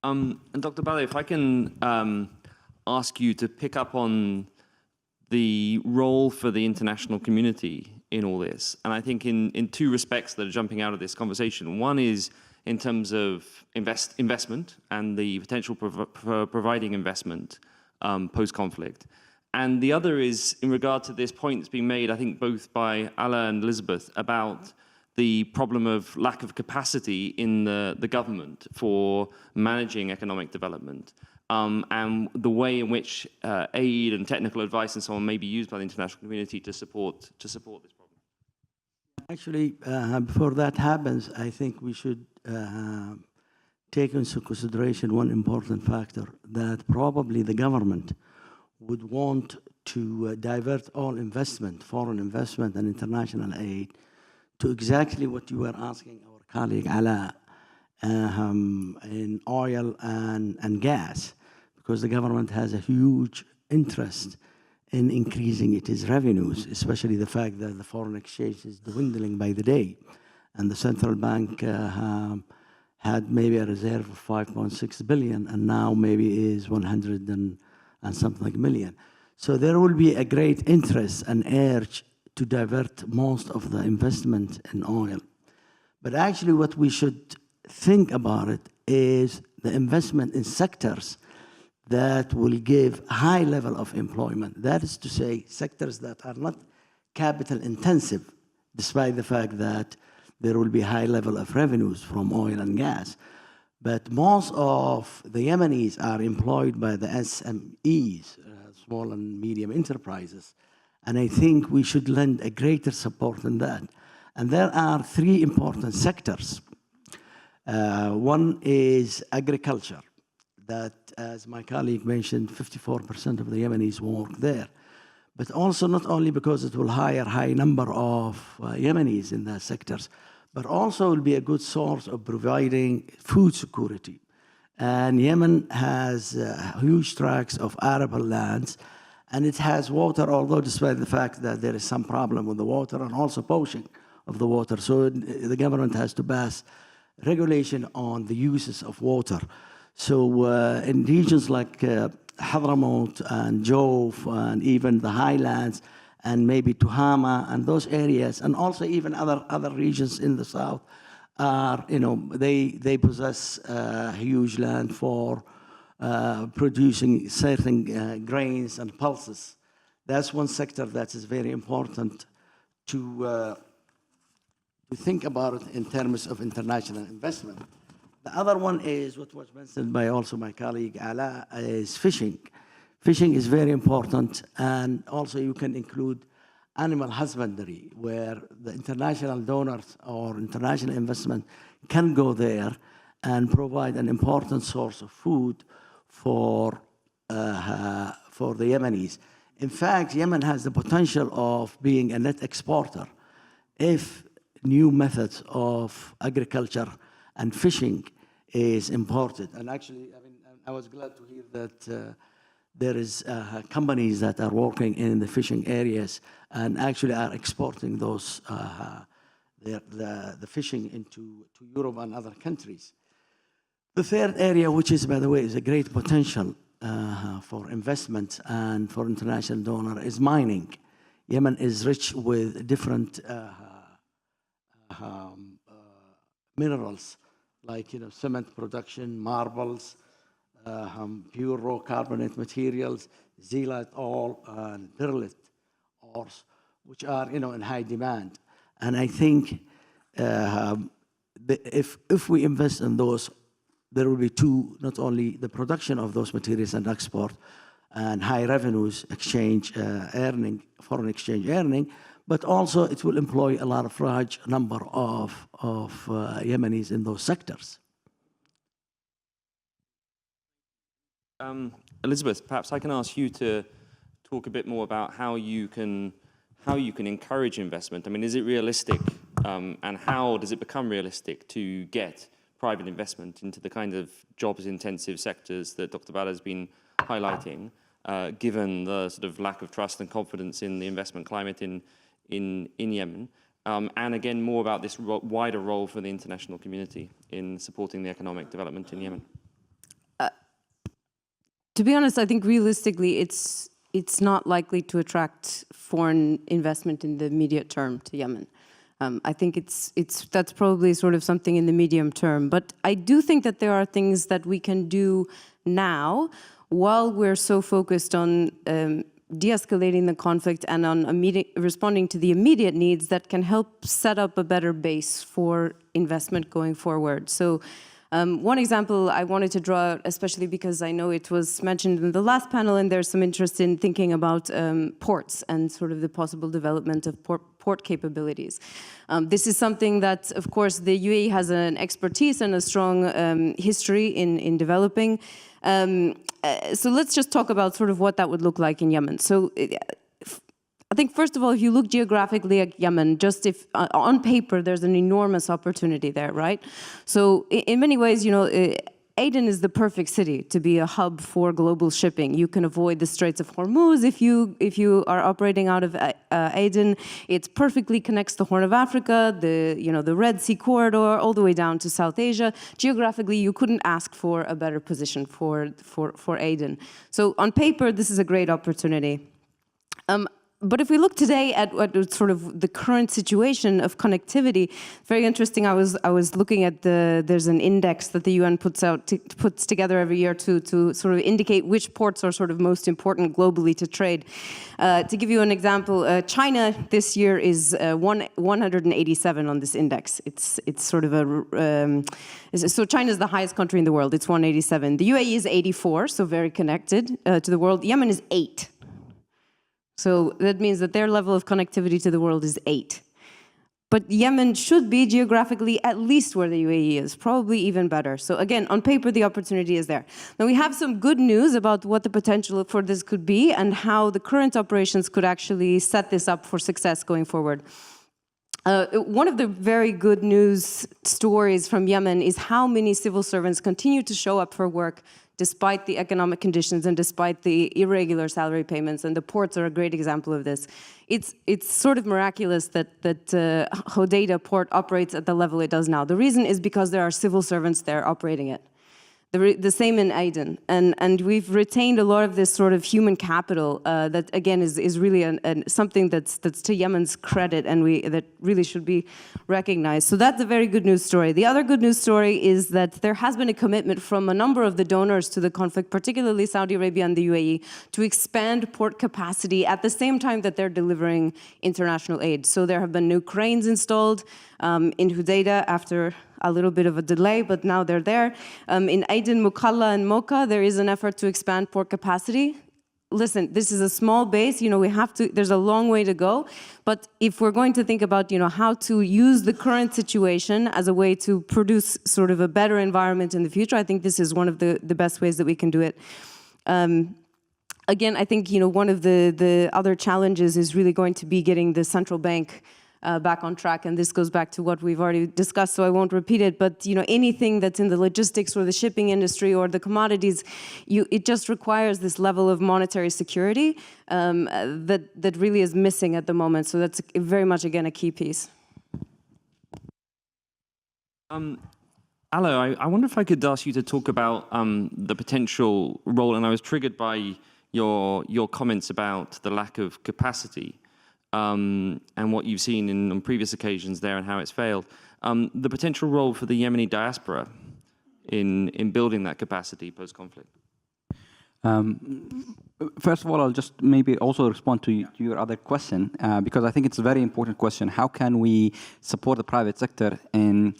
And Dr. Bale, if I can ask you to pick up on the role for the international community in all this. And I think in two respects that are jumping out of this conversation. One is in terms of investment and the potential for providing investment post-conflict. And the other is in regard to this point that's being made, I think, both by Ala and Elizabeth, about the problem of lack of capacity in the government for managing economic development, and the way in which aid and technical advice and so on may be used by the international community to support this problem. Actually, before that happens, I think we should take into consideration one important factor, that probably the government would want to divert all investment, foreign investment and international aid, to exactly what you were asking our colleague Ala, in oil and gas, because the government has a huge interest in increasing its revenues, especially the fact that the foreign exchange is dwindling by the day. And the central bank had maybe a reserve of 5.6 billion, and now maybe is 100 and something million. So there will be a great interest and urge to divert most of the investment in oil. But actually what we should think about it is the investment in sectors that will give high level of employment. That is to say, sectors that are not capital intensive, despite the fact that there will be high level of revenues from oil and gas. But most of the Yemenis are employed by the SMEs, small and medium enterprises. And I think we should lend a greater support in that. And there are three important sectors. One is agriculture, that, as my colleague mentioned, 54% of the Yemenis work there. But also not only because it will hire a high number of Yemenis in those sectors, but also will be a good source of providing food security. And Yemen has huge tracts of arable lands, and it has water, although despite the fact that there is some problem with the water and also poaching of the water. So the government has to pass regulation on the uses of water. So in regions like Hadramaut and Jawf and even the highlands and maybe Tuhama and those areas, and also even other regions in the south, are, they possess huge land for producing certain grains and pulses. That's one sector that is very important to think about it in terms of international investment. The other one is what was mentioned by also my colleague Ala, is fishing. Fishing is very important, and also you can include animal husbandry, where the international donors or international investment can go there and provide an important source of food for the Yemenis. In fact, Yemen has the potential of being a net exporter if new methods of agriculture and fishing is imported. And actually, I was glad to hear that there is companies that are working in the fishing areas and actually are exporting those the fishing into Europe and other countries. The third area, which is, by the way, is a great potential for investment and for international donor, is mining. Yemen is rich with different minerals, like cement production, marbles, pure raw carbonate materials, zeolite ore, and perlite ores, which are in high demand. And I think if we invest in those, there will be not only the production of those materials and export and high revenues, foreign exchange earning, but also it will employ a large number of Yemenis in those sectors. Elizabeth, perhaps I can ask you to talk a bit more about how you can encourage investment. I mean, is it realistic, and how does it become realistic to get private investment into the kind of jobs-intensive sectors that Dr. Bala has been highlighting, given the sort of lack of trust and confidence in the investment climate in Yemen? And again, more about this wider role for the international community in supporting the economic development in Yemen. To be honest, I think realistically, it's not likely to attract foreign investment in the immediate term to Yemen. I think that's probably sort of something in the medium term. But I do think that there are things that we can do now while we're so focused on de-escalating the conflict and on responding to the immediate needs that can help set up a better base for investment going forward. So one example I wanted to draw out, especially because I know it was mentioned in the last panel, and there's some interest in thinking about ports and sort of the possible development of port capabilities. This is something that, of course, the UAE has an expertise and a strong history in developing. So let's just talk about sort of what that would look like in Yemen. So think, first of all, if you look geographically at Yemen, just if on paper, there's an enormous opportunity there, right? So in many ways, Aden is the perfect city to be a hub for global shipping. You can avoid the Straits of Hormuz if you are operating out of Aden. It perfectly connects the Horn of Africa, the Red Sea corridor, all the way down to South Asia. Geographically, you couldn't ask for a better position for Aden. So on paper, this is a great opportunity. But if we look today at sort of the current situation of connectivity, very interesting. I was looking at there's an index that the UN puts together every year to sort of indicate which ports are sort of most important globally to trade. To give you an example, China this year is 187 on this index. It's sort of so China is the highest country in the world. It's 187. The UAE is 84, so very connected to the world. Yemen is 8. So that means that their level of connectivity to the world is 8. But Yemen should be geographically at least where the UAE is, probably even better. So again, on paper, the opportunity is there. Now we have some good news about what the potential for this could be and how the current operations could actually set this up for success going forward. One of the very good news stories from Yemen is how many civil servants continue to show up for work despite the economic conditions and despite the irregular salary payments, and the ports are a great example of this. It's sort of miraculous that Hodeidah port operates at the level it does now. The reason is because there are civil servants there operating it. The same in Aden, and we've retained a lot of this sort of human capital that again is really something that's to Yemen's credit, and that really should be recognized. So that's a very good news story. The other good news story is that there has been a commitment from a number of the donors to the conflict, particularly Saudi Arabia and the UAE, to expand port capacity at the same time that they're delivering international aid. So there have been new cranes installed in Hodeidah after a little bit of a delay, but now they're there. In Aden, Mukalla, and Mocha, there is an effort to expand port capacity. Listen, this is a small base. There's a long way to go. But if we're going to think about, how to use the current situation as a way to produce sort of a better environment in the future, I think this is one of the best ways that we can do it. Again, I think, one of the other challenges is really going to be getting the central bank back on track, and this goes back to what we've already discussed, so I won't repeat it, but anything that's in the logistics or the shipping industry or the commodities, it just requires this level of monetary security that really is missing at the moment, so that's very much, again, a key piece. Alo, I wonder if I could ask you to talk about the potential role, and I was triggered by your comments about the lack of capacity. And what you've seen on previous occasions there and how it's failed. The potential role for the Yemeni diaspora in building that capacity post-conflict. First of all, I'll just maybe also respond to your other question, because I think it's a very important question. How can we support the private sector in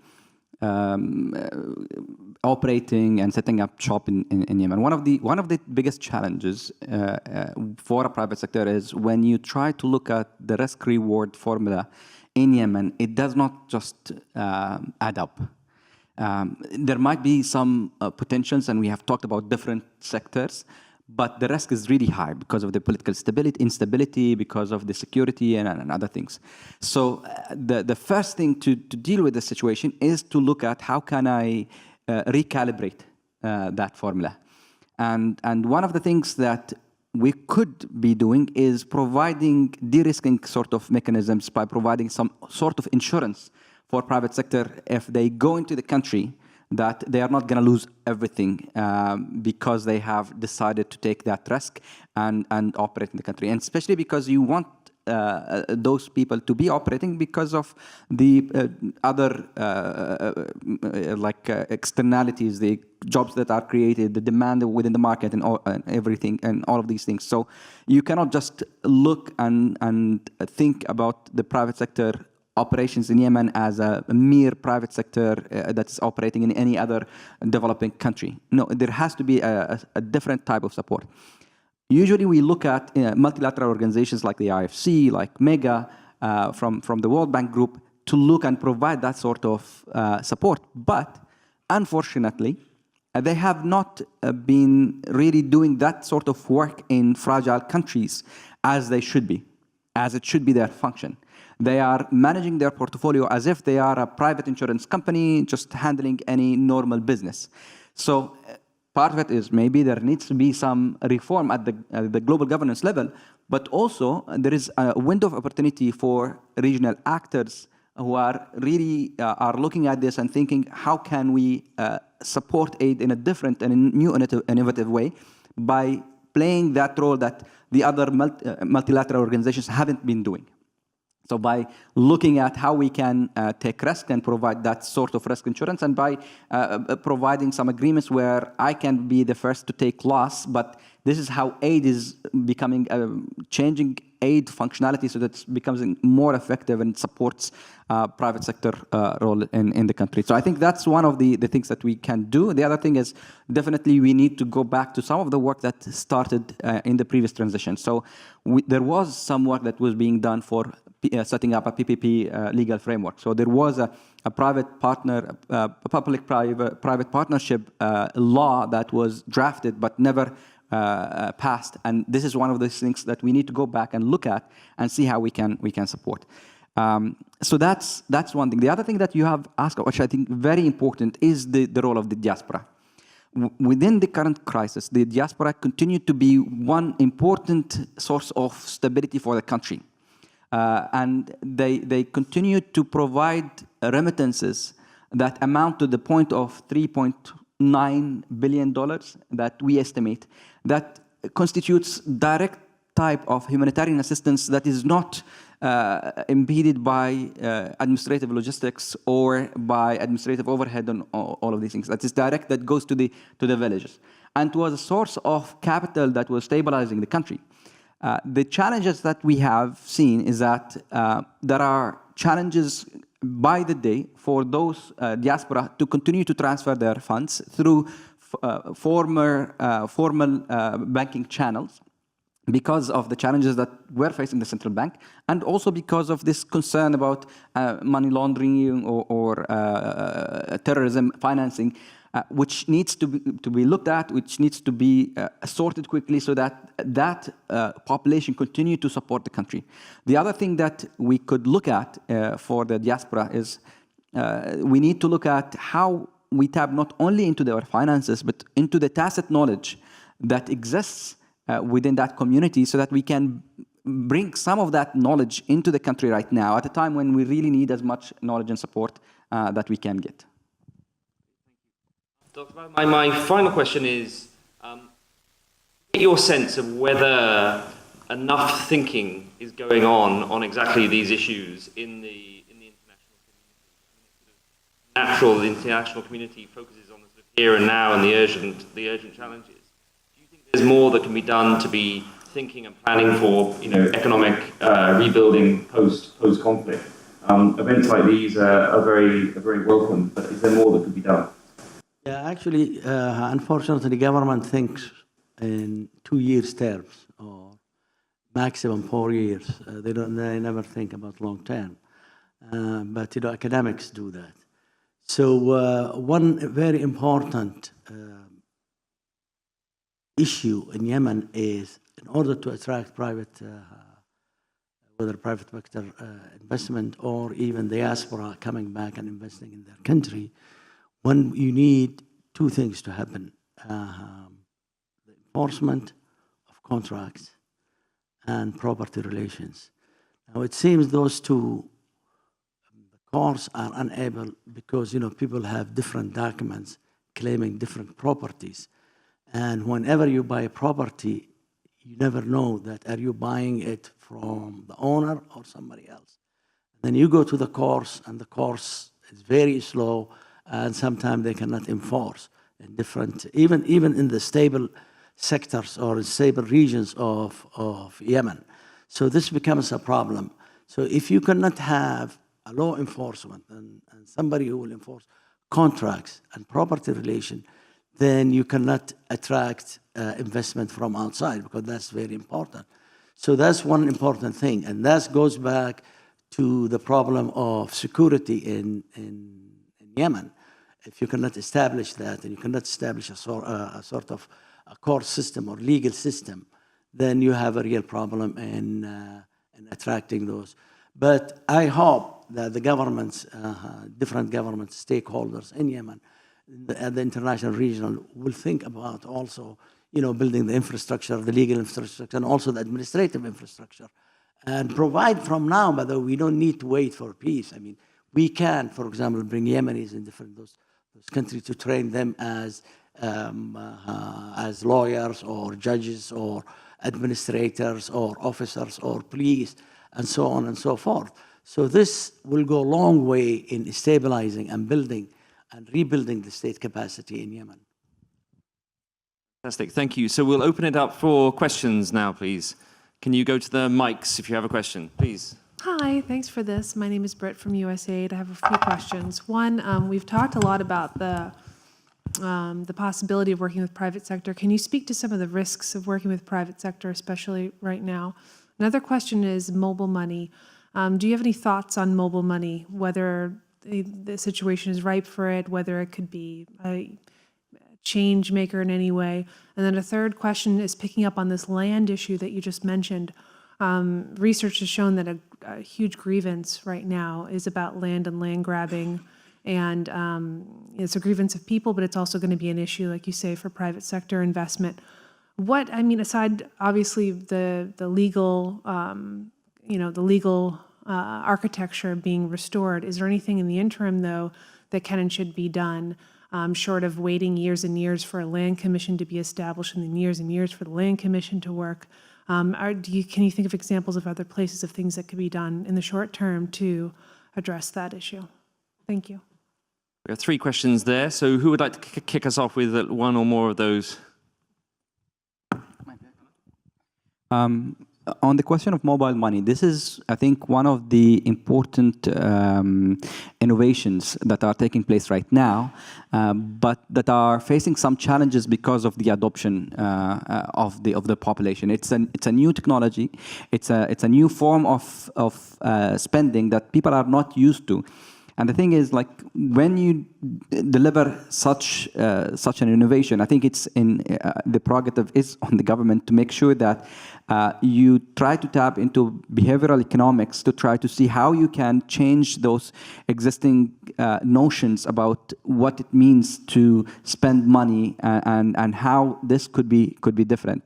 operating and setting up shop in Yemen? One of the biggest challenges for a private sector is when you try to look at the risk-reward formula in Yemen, it does not just add up. There might be some potentials, and we have talked about different sectors, but the risk is really high because of the political instability, because of the security and other things. So the first thing to deal with the situation is to look at how can I recalibrate that formula. And one of the things that we could be doing is providing de-risking sort of mechanisms by providing some sort of insurance for private sector if they go into the country, that they are not going to lose everything because they have decided to take that risk and operate in the country. And especially because you want those people to be operating because of the other externalities, the jobs that are created, the demand within the market, and everything, and all of these things. So you cannot just look and think about the private sector operations in Yemen as a mere private sector that's operating in any other developing country. No, there has to be a different type of support. Usually we look at multilateral organizations like the IFC, like MEGA, from the World Bank Group, to look and provide that sort of support. But unfortunately, they have not been really doing that sort of work in fragile countries as they should be. as it should be their function. They are managing their portfolio as if they are a private insurance company just handling any normal business. So part of it is maybe there needs to be some reform at the global governance level, but also there is a window of opportunity for regional actors who are really are looking at this and thinking, how can we support aid in a different and new innovative way by playing that role that the other multilateral organizations haven't been doing. So by looking at how we can take risk and provide that sort of risk insurance, and by providing some agreements where I can be the first to take loss, but this is how aid is becoming, changing aid functionality so that it becomes more effective and supports private sector role in the country. So I think that's one of the things that we can do. The other thing is definitely we need to go back to some of the work that started in the previous transition. So there was some work that was being done for setting up a PPP legal framework. So there was a private partner, a public-private partnership law that was drafted but never passed. And this is one of those things that we need to go back and look at and see how we can support. So that's one thing. The other thing that you have asked, which I think very important, is the role of the diaspora. Within the current crisis, the diaspora continued to be one important source of stability for the country. And they continue to provide remittances that amount to the point of $3.9 billion that we estimate. That constitutes direct type of humanitarian assistance that is not impeded by administrative logistics or by administrative overhead and all of these things. That is direct, that goes to the villages. And was a source of capital that was stabilizing the country. The challenges that we have seen is that there are challenges by the day for those diaspora to continue to transfer their funds through formal banking channels because of the challenges that we're facing the central bank, and also because of this concern about money laundering or terrorism financing, which needs to be looked at, which needs to be sorted quickly so that population continue to support the country. The other thing that we could look at for the diaspora is we need to look at how we tap not only into their finances, but into the tacit knowledge that exists within that community so that we can bring some of that knowledge into the country right now at a time when we really need as much knowledge and support that we can get. Dr. My final question is, get your sense of whether enough thinking is going on exactly these issues in the international community. Natural, the international community focuses on the sort of here and now and the urgent challenges. Do you think there's more that can be done to be thinking and planning for, economic rebuilding post-conflict? Events like these are very welcome, but is there more that could be done? Yeah, actually, unfortunately, the government thinks in 2 years terms or maximum 4 years. They never think about long term. But academics do that. So one very important issue in Yemen is, in order to attract private, whether private sector investment or even diaspora coming back and investing in their country, when you need two things to happen: the enforcement of contracts and property relations. Now it seems those two cores are unable, because people have different documents claiming different properties, and whenever you buy a property, you never know that are you buying it from the owner or somebody else. Then you go to the course, and the course is very slow. And sometimes they cannot enforce in different, even in the stable sectors or in stable regions of Yemen. So this becomes a problem. So if you cannot have a law enforcement and somebody who will enforce contracts and property relation, then you cannot attract investment from outside, because that's very important. So that's one important thing. And that goes back to the problem of security in Yemen. If you cannot establish that, and you cannot establish a sort of a court system or legal system, then you have a real problem in in attracting those. But I hope that the governments, different governments, stakeholders in Yemen, at the international regional, will think about also, building the infrastructure, the legal infrastructure, and also the administrative infrastructure, and provide from now. But we don't need to wait for peace. I mean, we can, for example, bring Yemenis in different those countries to train them as lawyers or judges or administrators or officers or police and so on and so forth. So this will go a long way in stabilizing and building and rebuilding the state capacity in Yemen. Fantastic, thank you. So we'll open it up for questions now, please. Can you go to the mics if you have a question, please? Hi, thanks for this. My name is Britt from USAID. I have a few questions. One, we've talked a lot about the possibility of working with private sector. Can you speak to some of the risks of working with private sector, especially right now? Another question is mobile money. Do you have any thoughts on mobile money, whether the situation is ripe for it, whether it could be a change maker in any way? And then a third question is picking up on this land issue that you just mentioned. Research has shown that a huge grievance right now is about land and land grabbing. And it's a grievance of people, but it's also going to be an issue, like you say, for private sector investment. Aside, obviously, the legal, the legal architecture being restored, is there anything in the interim, though, that can and should be done, short of waiting years and years for a land commission to be established and then years and years for the land commission to work? Can you think of examples of other places of things that could be done in the short term to address that issue? Thank you. We have 3 questions there. So who would like to kick us off with one or more of those? On the question of mobile money, this is, I think, one of the important innovations that are taking place right now, but that are facing some challenges because of the adoption of the population. It's a new technology. It's a new form of spending that people are not used to. And the thing is, like, when you deliver such an innovation, I think it's in the prerogative is on the government to make sure that you try to tap into behavioral economics to try to see how you can change those existing notions about what it means to spend money and how this could be different.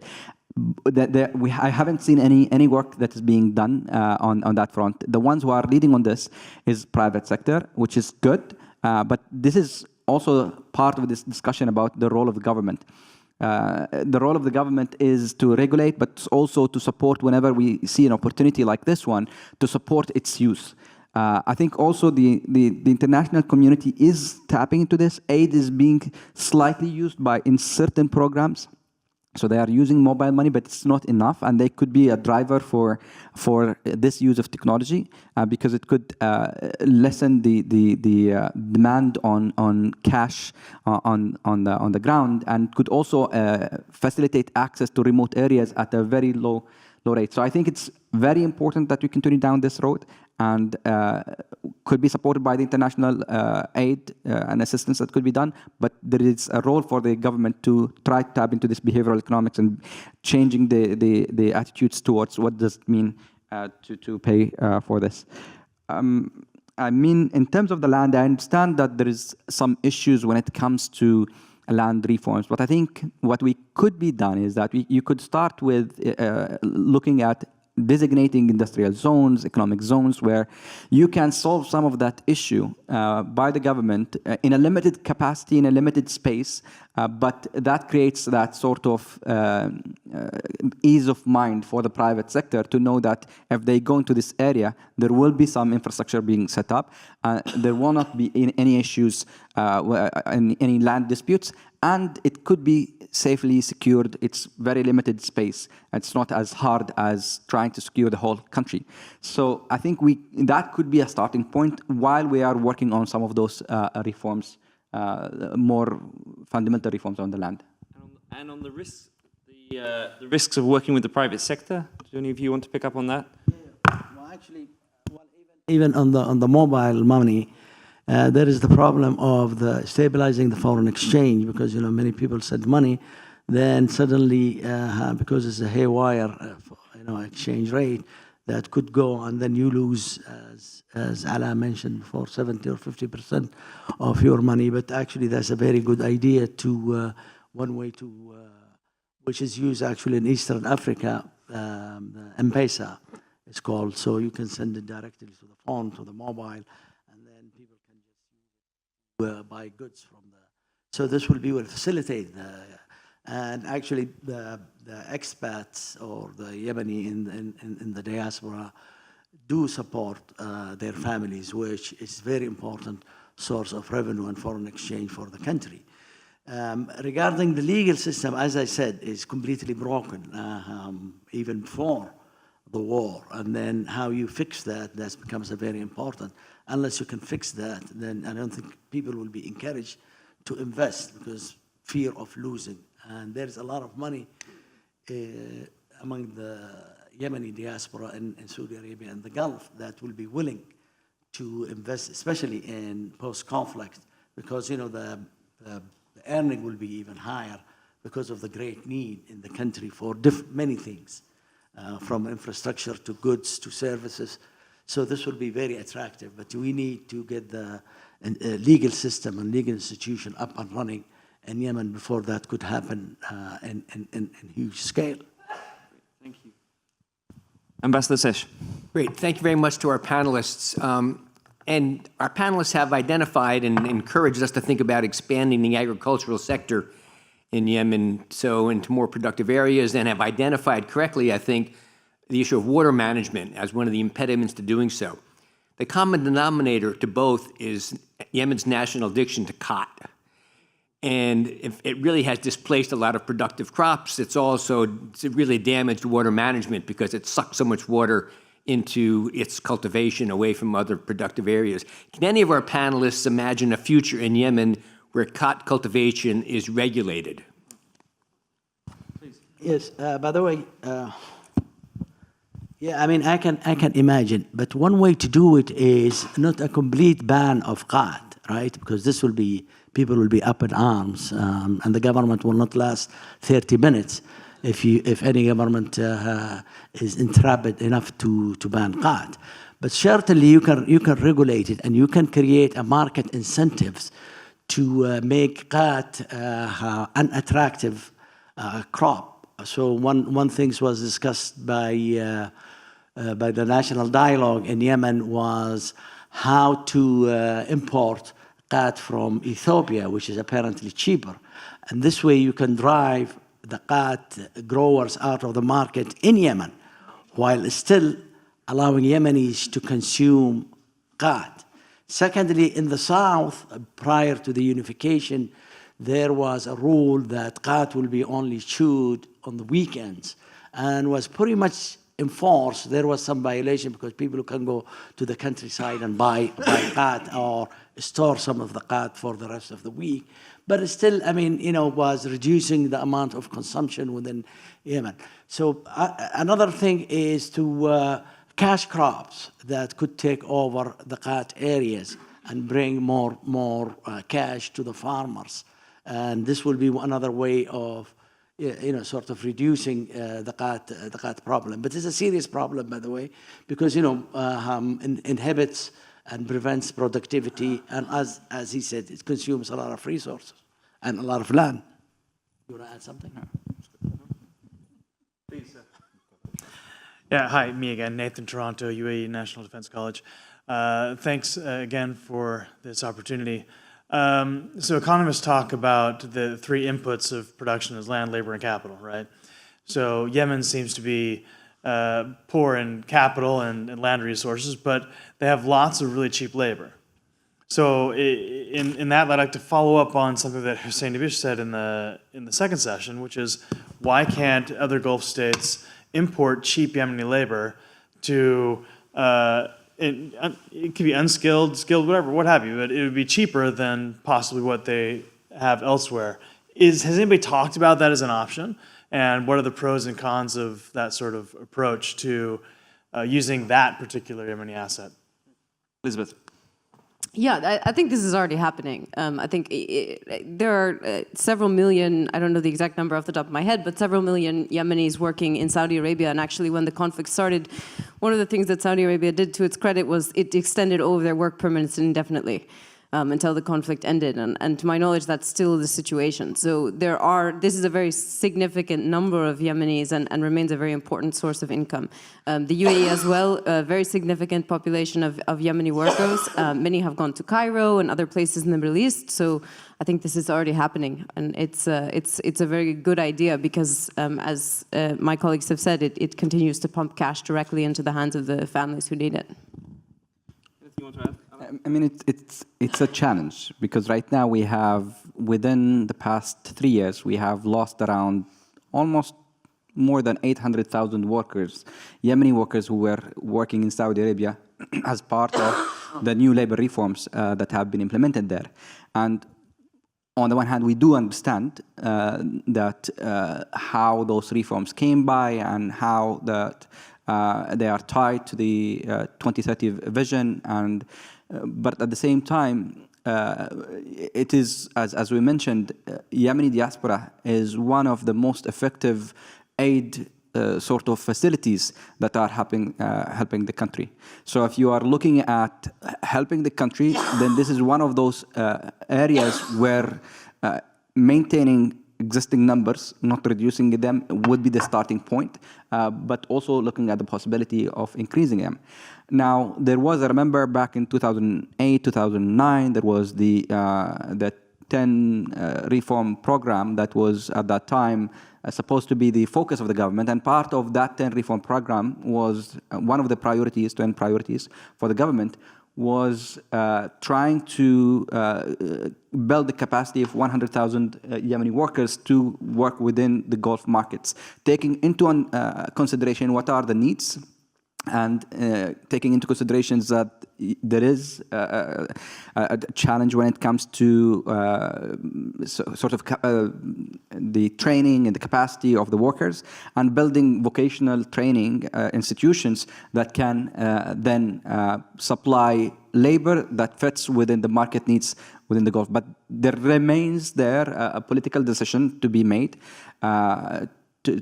I haven't seen any work that is being done on that front. The ones who are leading on this is private sector, which is good, but this is also part of this discussion about the role of the government. The role of the government is to regulate, but also to support whenever we see an opportunity like this one, to support its use. I think also the international community is tapping into this. Aid is being slightly used in certain programs. So they are using mobile money, but it's not enough, and they could be a driver for this use of technology because it could lessen the demand on cash on the ground, and could also facilitate access to remote areas at a very low rate. So I think it's very important that we continue down this road, and could be supported by the international aid and assistance that could be done. But there is a role for the government to try to tap into this behavioral economics and changing the attitudes towards what does it mean to pay for this. I mean, in terms of the land, I understand that there is some issues when it comes to land reforms. But I think what we could be done is that you could start with looking at designating industrial zones, economic zones, where you can solve some of that issue by the government in a limited capacity, in a limited space, but that creates that sort of ease of mind for the private sector to know that if they go into this area, there will be some infrastructure being set up, there will not be any issues, any land disputes, and it could be safely secured. It's very limited space. It's not as hard as trying to secure the whole country. So I think that could be a starting point while we are working on some of those reforms, more fundamental reforms on the land. And on the risks, the risks of working with the private sector. Do any of you want to pick up on that? Well, actually, even on the mobile money, there is the problem of the stabilizing the foreign exchange, because many people send money, then suddenly because it's a haywire exchange rate, that could go, and then you lose, as Ala mentioned before, 70 or 50% of your money. But actually, that's a very good idea to one way to, which is used actually in Eastern Africa, M-Pesa, it's called. So you can send it directly to the phone, to the mobile, and then people can just buy goods from the. So this will facilitate and actually the expats or the Yemeni in the diaspora do support their families, which is very important source of revenue and foreign exchange for the country. Regarding the legal system, as I said, is completely broken, even before the war. And then how you fix that becomes very important. Unless you can fix that, then I don't think people will be encouraged to invest because fear of losing. And there's a lot of money among the Yemeni diaspora in Saudi Arabia and the Gulf that will be willing to invest, especially in post-conflict, because the earning will be even higher because of the great need in the country for many things, from infrastructure to goods to services. So this will be very attractive, but we need to get the legal system and legal institution up and running in Yemen before that could happen in huge scale. Thank you. Ambassador Sesh. Great. Thank you very much to our panelists. And our panelists have identified and encouraged us to think about expanding the agricultural sector in Yemen into more productive areas, and have identified correctly, I think, the issue of water management as one of the impediments to doing so. The common denominator to both is Yemen's national addiction to khat. And it really has displaced a lot of productive crops. It's really damaged water management because it sucks so much water into its cultivation away from other productive areas. Can any of our panelists imagine a future in Yemen where khat cultivation is regulated? Please. Yes, by the way, yeah, I mean, I can imagine, but one way to do it is not a complete ban of khat, right? Because this will be, people will be up in arms, and the government will not last 30 minutes if any government is intrepid enough to ban khat. But certainly you can regulate it, and you can create a market incentives to make khat an attractive crop. So one thing was discussed by the National Dialogue in Yemen was how to import khat from Ethiopia, which is apparently cheaper. And this way you can drive the khat growers out of the market in Yemen, while still allowing Yemenis to consume khat. Secondly, in the south, prior to the unification, there was a rule that khat will be only chewed on the weekends, and was pretty much enforced. There was some violation because people can go to the countryside and buy khat or store some of the khat for the rest of the week. But it still, I mean, was reducing the amount of consumption within Yemen. So another thing is to cash crops that could take over the khat areas and bring more cash to the farmers. And this will be another way of sort of reducing the khat problem. But it's a serious problem, by the way, because inhibits and prevents productivity, and as he said, it consumes a lot of resources and a lot of land. You want to add something? Please, sir. Yeah, hi, me again, Nathan Toronto, UAE National Defense College. Thanks again for this opportunity. So economists talk about the three inputs of production as land, labor, and capital, right? So Yemen seems to be poor in capital and land resources, but they have lots of really cheap labor. So in that, I'd like to follow up on something that Hussein Dabish said in the second session, which is why can't other Gulf states import cheap Yemeni labor to it could be unskilled, skilled, whatever, what have you, but it would be cheaper than possibly what they have elsewhere. Has anybody talked about that as an option? And what are the pros and cons of that sort of approach to using that particular Yemeni asset? Elizabeth. Yeah, I think this is already happening. I think there are several million, I don't know the exact number off the top of my head, but several million Yemenis working in Saudi Arabia. And actually, when the conflict started, one of the things that Saudi Arabia did to its credit was it extended over their work permits indefinitely. Until the conflict ended, and to my knowledge, that's still the situation. So this is a very significant number of Yemenis and remains a very important source of income. The UAE as well, a very significant population of Yemeni workers. Many have gone to Cairo and other places in the Middle East. So I think this is already happening, and it's a very good idea because, as my colleagues have said, it continues to pump cash directly into the hands of the families who need it. Anything you want to add? I mean, it's a challenge because right now we have, within the past 3 years, we have lost around almost more than 800,000 workers, Yemeni workers who were working in Saudi Arabia as part of the new labor reforms that have been implemented there. And on the one hand, we do understand that how those reforms came by and how that they are tied to the 2030 vision, and but at the same time, it is, as we mentioned, Yemeni diaspora is one of the most effective aid sort of facilities that are helping the country. So if you are looking at helping the country, then this is one of those areas where maintaining existing numbers, not reducing them, would be the starting point, but also looking at the possibility of increasing them. Now, there was, I remember back in 2008, 2009, there was the 10 reform program that was at that time supposed to be the focus of the government, and part of that 10 reform program was one of the priorities, 10 priorities for the government, was trying to build the capacity of 100,000 Yemeni workers to work within the Gulf markets, taking into consideration what are the needs, and taking into considerations that there is a challenge when it comes to sort of the training and the capacity of the workers, and building vocational training institutions that can then supply labor that fits within the market needs within the Gulf. But there remains there a political decision to be made, to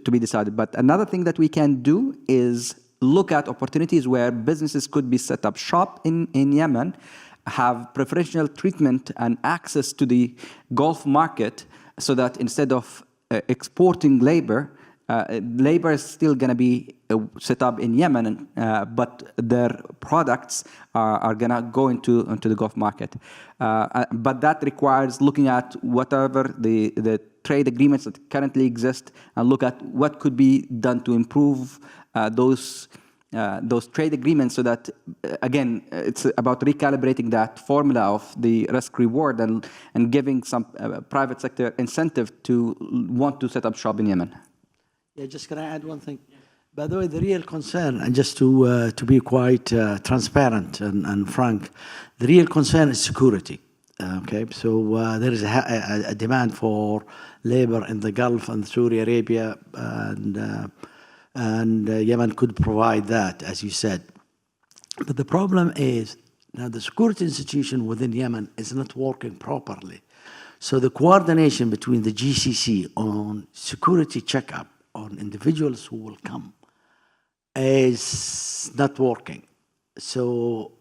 be decided. But another thing that we can do is look at opportunities where businesses could be set up shop in Yemen, have preferential treatment and access to the Gulf market, so that instead of exporting labor, labor is still going to be set up in Yemen, but their products are going to go into the Gulf market. But that requires looking at whatever the trade agreements that currently exist, and look at what could be done to improve those trade agreements, so that, again, it's about recalibrating that formula of the risk-reward and giving some private sector incentive to want to set up shop in Yemen. Yeah, just can I add one thing? By the way, the real concern, and just to be quite transparent and frank, the real concern is security. Okay, so there is a demand for labor in the Gulf and Saudi Arabia, and Yemen could provide that, as you said. But the problem is, now the security institution within Yemen is not working properly. So the coordination between the GCC on security checkup on individuals who will come is not working. So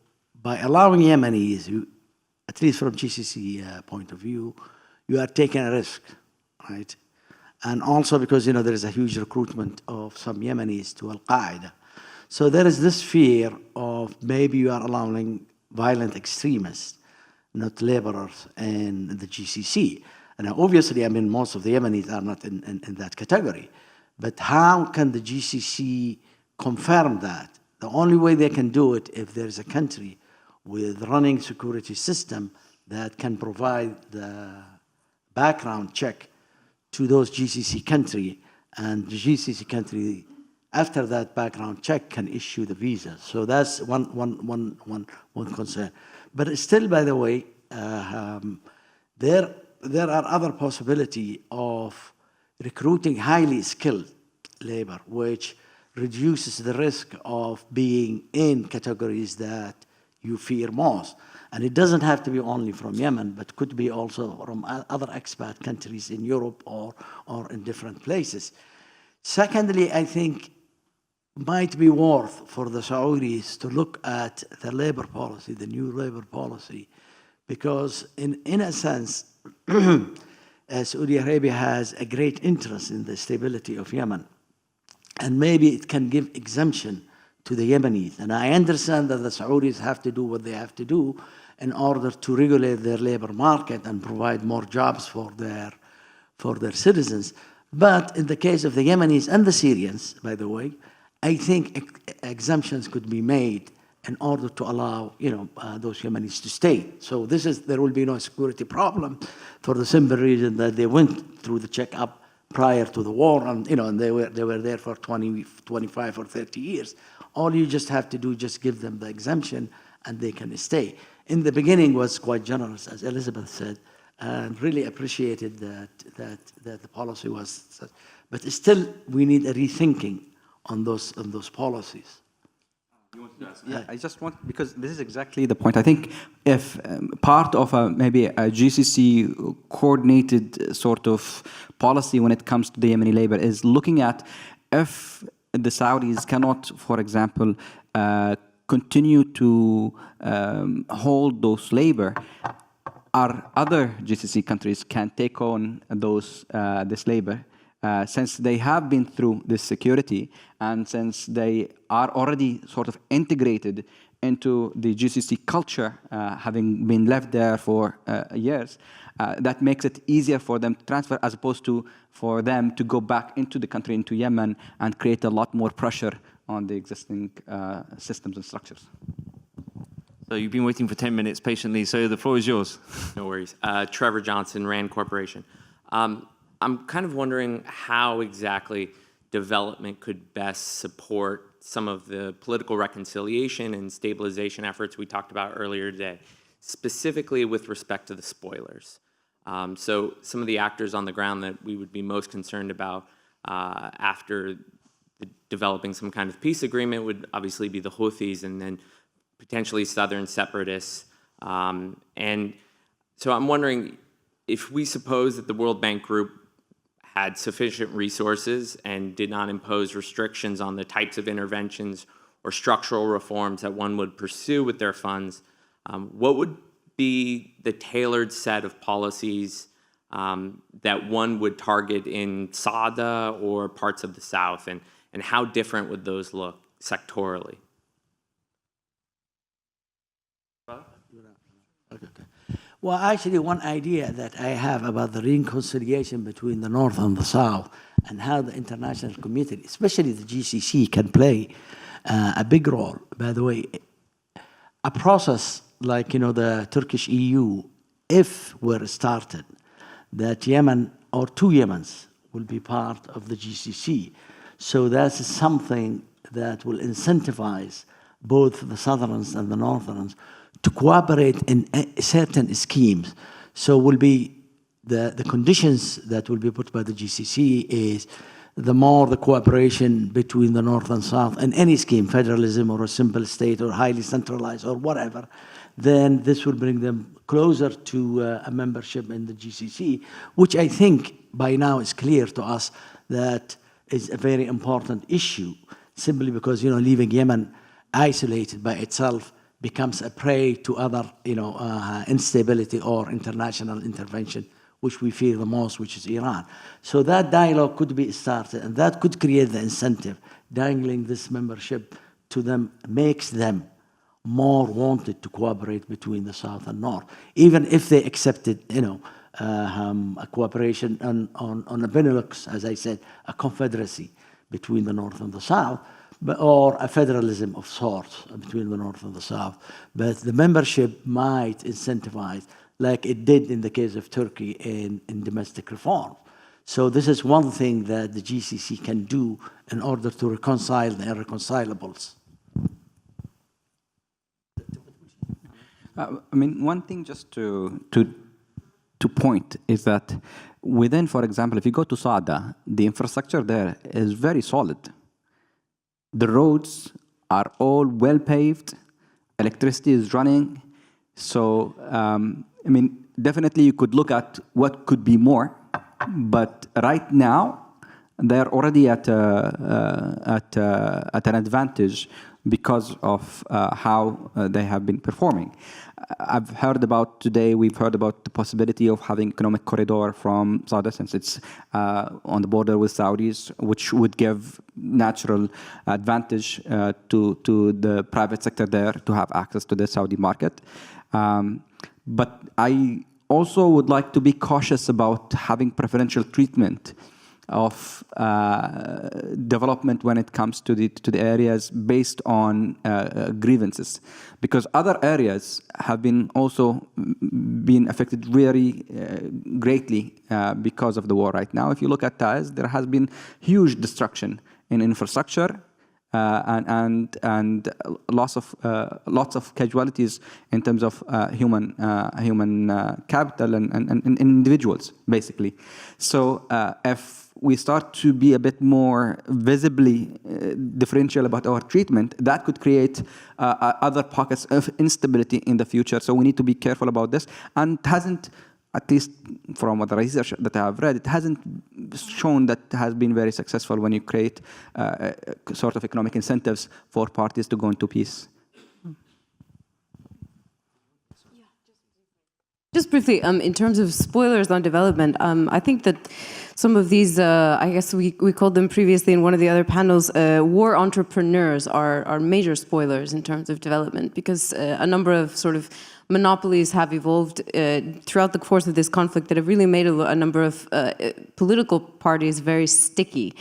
by allowing Yemenis, at least from GCC point of view, you are taking a risk, right? And also because, there is a huge recruitment of some Yemenis to Al-Qaeda. So there is this fear of maybe you are allowing violent extremists, not laborers, in the GCC. And obviously, most of the Yemenis are not in that category. But how can the GCC confirm that? The only way they can do it if there is a country with running security system that can provide the background check to those GCC country, and the GCC country, after that background check, can issue the visa. So that's one concern. But still, by the way, there are other possibility of recruiting highly skilled labor, which reduces the risk of being in categories that you fear most. And it doesn't have to be only from Yemen, but could be also from other expat countries in Europe or in different places. Secondly, I think might be worth for the Saudis to look at the labor policy, the new labor policy, because in a sense, Saudi Arabia has a great interest in the stability of Yemen. And maybe it can give exemption to the Yemenis. And I understand that the Saudis have to do what they have to do in order to regulate their labor market and provide more jobs for their citizens. But in the case of the Yemenis and the Syrians, by the way, I think exemptions could be made in order to allow, those Yemenis to stay. So there will be no security problem for the simple reason that they went through the checkup prior to the war, and they were there for 20, 25 or 30 years. All you just have to do, just give them the exemption, and they can stay. In the beginning, was quite generous, as Elizabeth said, and really appreciated that the policy was such. But still, we need a rethinking on those policies. Yeah, I just want, because this is exactly the point. I think if part of maybe a GCC coordinated sort of policy when it comes to the Yemeni labor is looking at if the Saudis cannot, for example, continue to hold those labor, our other GCC countries can take on this labor. Since they have been through this security and since they are already sort of integrated into the GCC culture, having been left there for years, that makes it easier for them to transfer as opposed to for them to go back into the country, into Yemen, and create a lot more pressure on the existing systems and structures. So you've been waiting for 10 minutes patiently, so the floor is yours. No worries. Trevor Johnson, RAND Corporation. I'm kind of wondering how exactly development could best support some of the political reconciliation and stabilization efforts we talked about earlier today, specifically with respect to the spoilers. So some of the actors on the ground that we would be most concerned about after developing some kind of peace agreement would obviously be the Houthis and then potentially southern separatists. And so I'm wondering, if we suppose that the World Bank Group had sufficient resources and did not impose restrictions on the types of interventions or structural reforms that one would pursue with their funds, what would be the tailored set of policies that one would target in Sada or parts of the South, and how different would those look sectorally? Well, actually, one idea that I have about the reconciliation between the North and the South and how the international community, especially the GCC, can play a big role. By the way, a process like, the Turkish EU, if were started, that Yemen or two Yemens will be part of the GCC. So that's something that will incentivize both the Southerns and the Northerns to cooperate in certain schemes. So will be the conditions that will be put by the GCC is the more the cooperation between the North and South in any scheme, federalism or a simple state or highly centralized or whatever, then this will bring them closer to a membership in the GCC, which I think by now is clear to us that is a very important issue, simply because, leaving Yemen isolated by itself becomes a prey to other, instability or international intervention, which we fear the most, which is Iran. So that dialogue could be started, and that could create the incentive. Dangling this membership to them makes them more wanted to cooperate between the South and North, even if they accepted, a cooperation on a Benelux, as I said, a confederacy between the North and the South, or a federalism of sorts between the North and the South. But the membership might incentivize, like it did in the case of Turkey in domestic reform. So this is one thing that the GCC can do in order to reconcile the irreconcilables. One thing just to point is that within, for example, if you go to Sada, the infrastructure there is very solid. The roads are all well paved, electricity is running, So, I mean, definitely you could look at what could be more, but right now they're already at an advantage because of how they have been performing. We've heard about the possibility of having economic corridor from Saudi, since it's on the border with Saudis, which would give natural advantage to the private sector there to have access to the Saudi market. But I also would like to be cautious about having preferential treatment of development when it comes to the areas based on grievances, because other areas have been also been affected very greatly because of the war right now. If you look at Taiz, there has been huge destruction in infrastructure and lots of casualties in terms of human capital and individuals, basically. So if we start to be a bit more visibly differential about our treatment, that could create other pockets of instability in the future. So we need to be careful about this. And it hasn't, at least from the research that I have read, it hasn't shown that it has been very successful when you create sort of economic incentives for parties to go into peace. Just briefly, in terms of spoilers on development, I think that some of these, I guess we called them previously in one of the other panels, war entrepreneurs are major spoilers in terms of development, because a number of sort of monopolies have evolved throughout the course of this conflict that have really made a number of political parties very sticky.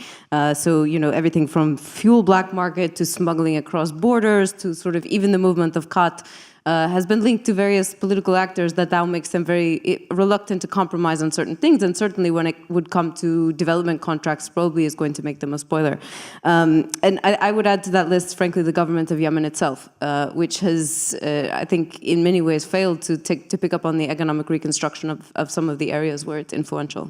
So, you know, everything from fuel black market to smuggling across borders to sort of even the movement of Qat has been linked to various political actors that now makes them very reluctant to compromise on certain things, and certainly when it would come to development contracts, probably is going to make them a spoiler. And I would add to that list, frankly, the government of Yemen itself, which has, I think, in many ways failed to pick up on the economic reconstruction of some of the areas where it's influential.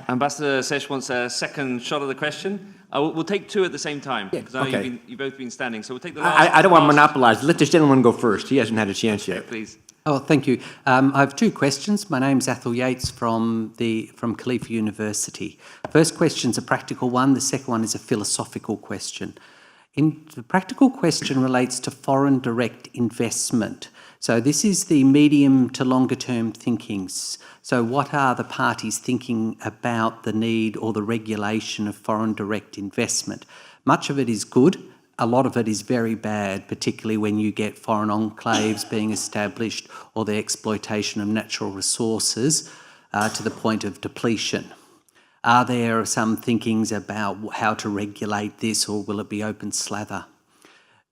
Ambassador Sesh wants a second shot of the question. We'll take two at the same time, because I know you've both been standing. So we'll take the last. I don't want to monopolize. Let this gentleman go first. He hasn't had a chance yet. Yeah, please. Oh, thank you. I have two questions. My name's Athol Yates from Khalifa University. First question's a practical one. The second one is a philosophical question. The practical question relates to foreign direct investment. So this is the medium to longer term thinkings. So what are the parties thinking about the need or the regulation of foreign direct investment? Much of it is good. A lot of it is very bad, particularly when you get foreign enclaves being established or the exploitation of natural resources to the point of depletion. Are there some thinkings about how to regulate this, or will it be open slather?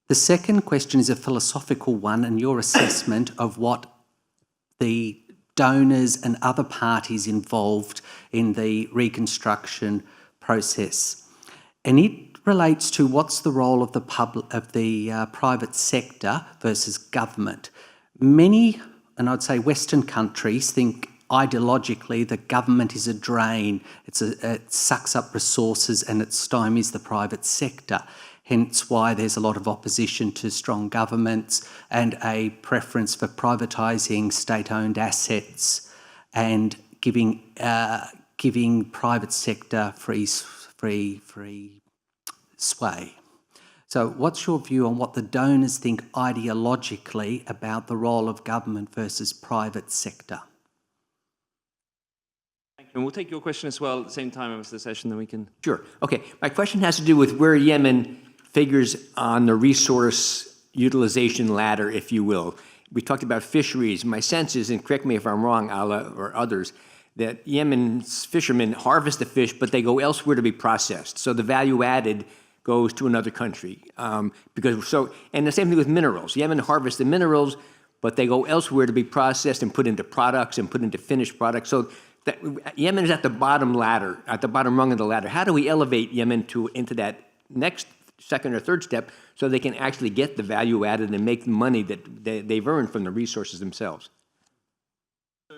The second question is a philosophical one, and your assessment of what the donors and other parties involved in the reconstruction process. And it relates to what's the role of the private sector versus government. Many, and I'd say Western countries, think ideologically that government is a drain. It sucks up resources and it stymies the private sector. Hence why there's a lot of opposition to strong governments and a preference for privatising state-owned assets and giving private sector free sway. So what's your view on what the donors think ideologically about the role of government versus private sector? And we'll take your question as well at the same time as the session, then we can... Sure. Okay. My question has to do with where Yemen figures on the resource utilization ladder, if you will. We talked about fisheries. My sense is, and correct me if I'm wrong, Ala or others, that Yemen's fishermen harvest the fish, but they go elsewhere to be processed. So the value added goes to another country. And the same thing with minerals. Yemen harvests the minerals, but they go elsewhere to be processed and put into products and put into finished products. So Yemen is at the bottom ladder, at the bottom rung of the ladder. How do we elevate Yemen into that next, second or third step so they can actually get the value added and make the money that they've earned from the resources themselves? So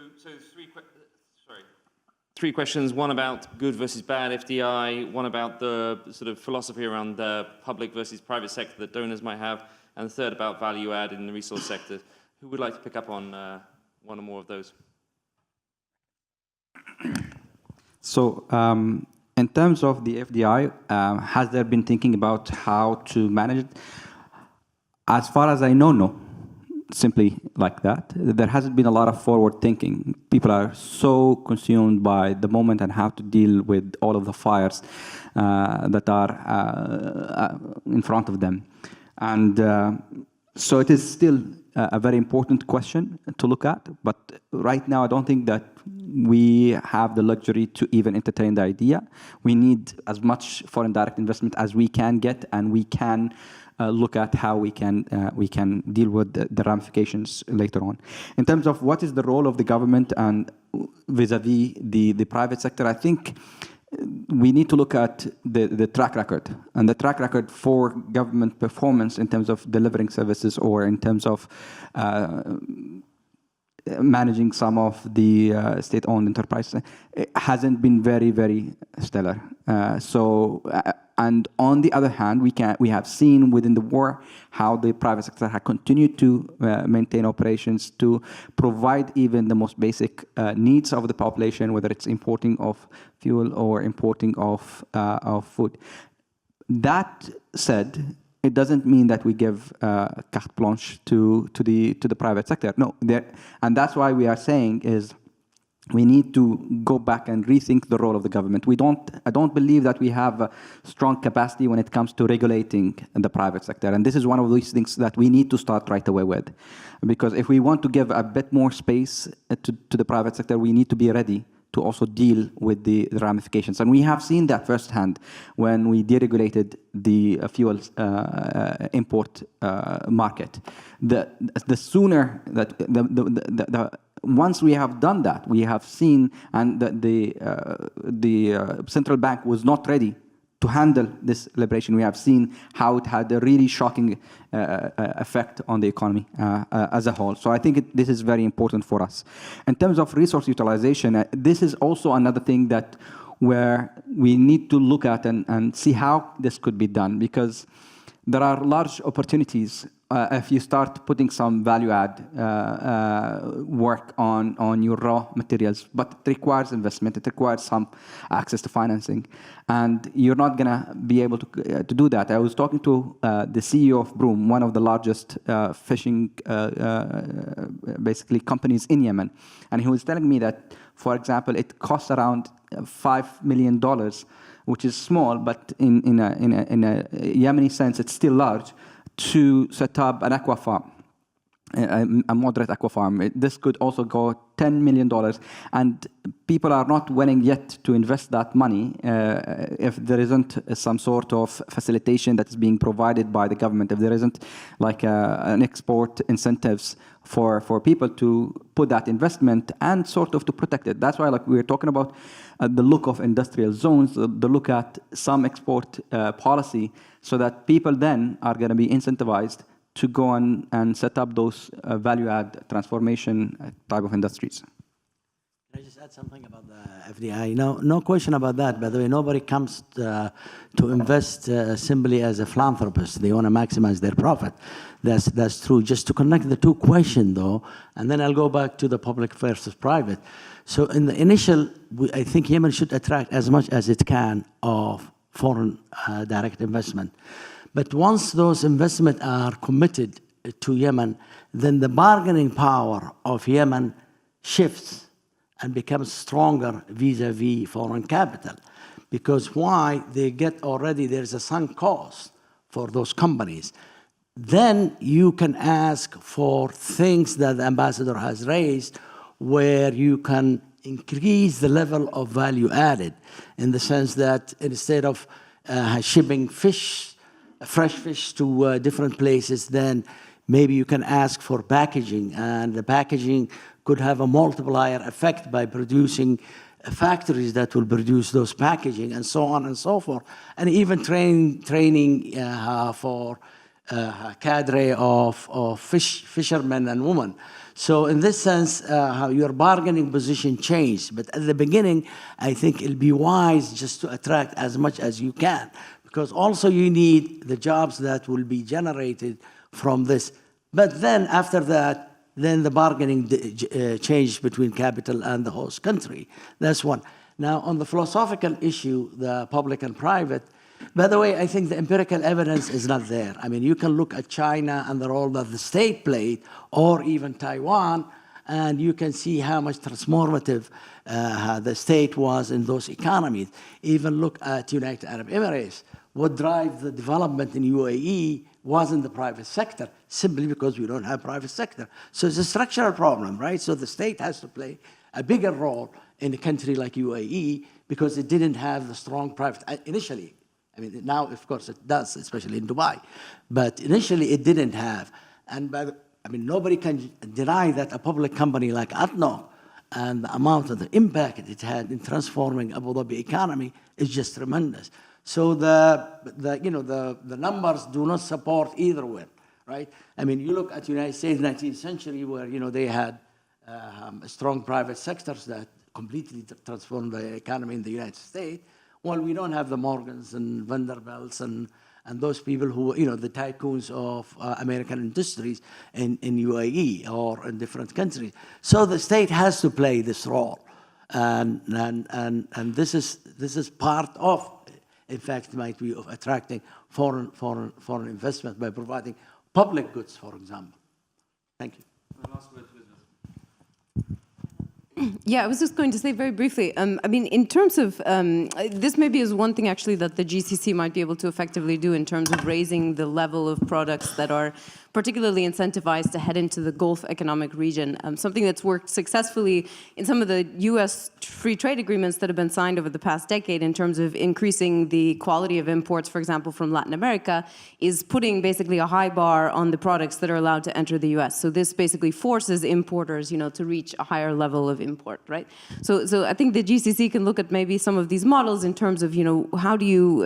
three questions, one about good versus bad FDI, one about the sort of philosophy around the public versus private sector that donors might have, and the third about value add in the resource sector. Who would like to pick up on one or more of those? So, in terms of the FDI, has there been thinking about how to manage it? As far as I know, no. Simply like that. There hasn't been a lot of forward thinking. People are so consumed by the moment and how to deal with all of the fires that are in front of them. And so it is still a very important question to look at. But right now, I don't think that we have the luxury to even entertain the idea. We need as much foreign direct investment as we can get, and we can look at how we can deal with the ramifications later on. In terms of what is the role of the government and vis-a-vis the private sector, I think we need to look at the track record, and the track record for government performance in terms of delivering services or in terms of managing some of the state-owned enterprises hasn't been very, very stellar. And on the other hand, we have seen within the war how the private sector has continued to maintain operations to provide even the most basic needs of the population, whether it's importing of fuel or importing of food. That said, it doesn't mean that we give carte blanche to the private sector. No, and that's why we are saying is we need to go back and rethink the role of the government. I don't believe that we have a strong capacity when it comes to regulating the private sector. And this is one of these things that we need to start right away with. Because if we want to give a bit more space to the private sector, we need to be ready to also deal with the ramifications. And we have seen that firsthand when we deregulated the fuel import market. The sooner that once we have done that, we have seen, and the central bank was not ready to handle this liberation. We have seen how it had a really shocking effect on the economy as a whole. So I think this is very important for us. In terms of resource utilization, this is also another thing that where we need to look at and see how this could be done, because there are large opportunities if you start putting some value-add work on your raw materials, but it requires investment, it requires some access to financing, and you're not going to be able to do that. I was talking to the CEO of Broom, one of the largest fishing basically companies in Yemen, and he was telling me that, for example, it costs around $5 million, which is small, but in a Yemeni sense, it's still large, to set up an aqua farm, a moderate aqua farm. This could also go $10 million, and people are not willing yet to invest that money if there isn't some sort of facilitation that is being provided by the government, if there isn't like an export incentives for people to put that investment and sort of to protect it. That's why like we were talking about the look of industrial zones, the look at some export policy, so that people then are going to be incentivized to go on and set up those value-add transformation type of industries. Can I just add something about the FDI? No question about that. By the way, nobody comes to invest simply as a philanthropist. They want to maximize their profit. That's true. Just to connect the two questions, though, and then I'll go back to the public versus private. So in the initial, I think Yemen should attract as much as it can of foreign direct investment. But once those investments are committed to Yemen, then the bargaining power of Yemen shifts and becomes stronger vis-a-vis foreign capital. Because why? They get already, there's a sunk cost for those companies. Then you can ask for things that the ambassador has raised, where you can increase the level of value added, in the sense that instead of shipping fish, fresh fish to different places, then maybe you can ask for packaging, and the packaging could have a multiplier effect by producing factories that will produce those packaging, and so on and so forth, and even training for cadre of fishermen and women. So in this sense, how your bargaining position changed. But at the beginning, I think it'll be wise just to attract as much as you can, because also you need the jobs that will be generated from this. But then after that, then the bargaining changed between capital and the host country. That's one. Now, on the philosophical issue, the public and private, by the way, I think the empirical evidence is not there. I mean, you can look at China and the role that the state played, or even Taiwan, and you can see how much transformative the state was in those economies. Even look at United Arab Emirates. What drives the development in UAE wasn't the private sector, simply because we don't have private sector. So it's a structural problem, right? So the state has to play a bigger role in a country like UAE because it didn't have the strong private, initially. I mean, now, of course, it does, especially in Dubai. But initially, it didn't have. And I mean, nobody can deny that a public company like ADNOC and the amount of the impact it had in transforming Abu Dhabi economy is just tremendous. So the numbers do not support either way, right? I mean, you look at the United States, 19th century, where they had strong private sectors that completely transformed the economy in the United States. Well, we don't have the Morgans and Vanderbilts and those people who, the tycoons of American industries in UAE or in different countries. So the state has to play this role, and this is part of, in fact, might be of attracting foreign investment by providing public goods, for example. Thank you. Yeah, I was just going to say very briefly, I mean, in terms of, this maybe is one thing actually that the GCC might be able to effectively do in terms of raising the level of products that are particularly incentivized to head into the Gulf economic region. Something that's worked successfully in some of the US free trade agreements that have been signed over the past decade in terms of increasing the quality of imports, for example, from Latin America, is putting basically a high bar on the products that are allowed to enter the US. So this basically forces importers, to reach a higher level of import, right? So I think the GCC can look at maybe some of these models in terms of, how do you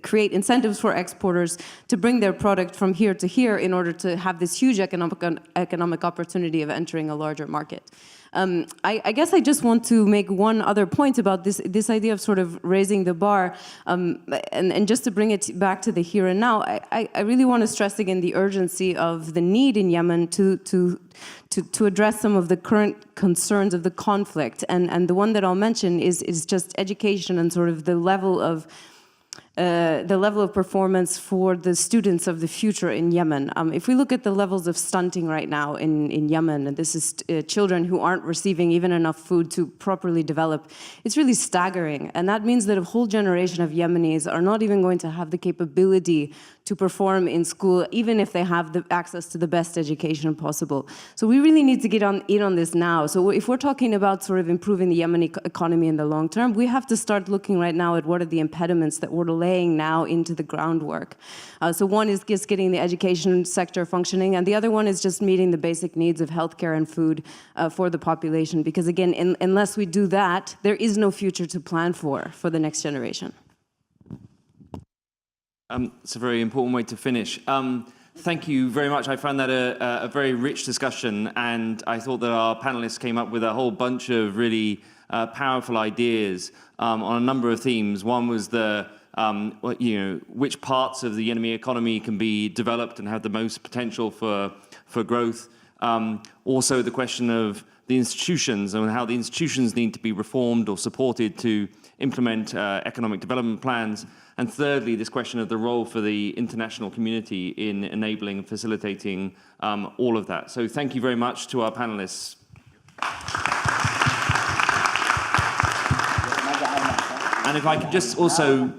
create incentives for exporters to bring their product from here to here in order to have this huge economic opportunity of entering a larger market. I guess I just want to make one other point about this idea of sort of raising the bar, and just to bring it back to the here and now, I really want to stress again the urgency of the need in Yemen to address some of the current concerns of the conflict, and the one that I'll mention is just education and sort of the level of performance for the students of the future in Yemen. If we look at the levels of stunting right now in Yemen, and this is children who aren't receiving even enough food to properly develop, it's really staggering. And that means that a whole generation of Yemenis are not even going to have the capability to perform in school, even if they have the access to the best education possible. So we really need to get in on this now. So if we're talking about sort of improving the Yemeni economy in the long term, we have to start looking right now at what are the impediments that we're laying now into the groundwork. So one is just getting the education sector functioning, and the other one is just meeting the basic needs of healthcare and food for the population. Because again, unless we do that, there is no future to plan for the next generation. It's a very important way to finish. Thank you very much. I found that a very rich discussion, and I thought that our panelists came up with a whole bunch of really powerful ideas on a number of themes. One was which parts of the Yemeni economy can be developed and have the most potential for growth. Also, the question of the institutions and how the institutions need to be reformed or supported to implement economic development plans. And thirdly, this question of the role for the international community in enabling and facilitating all of that. So thank you very much to our panelists. And if I could just also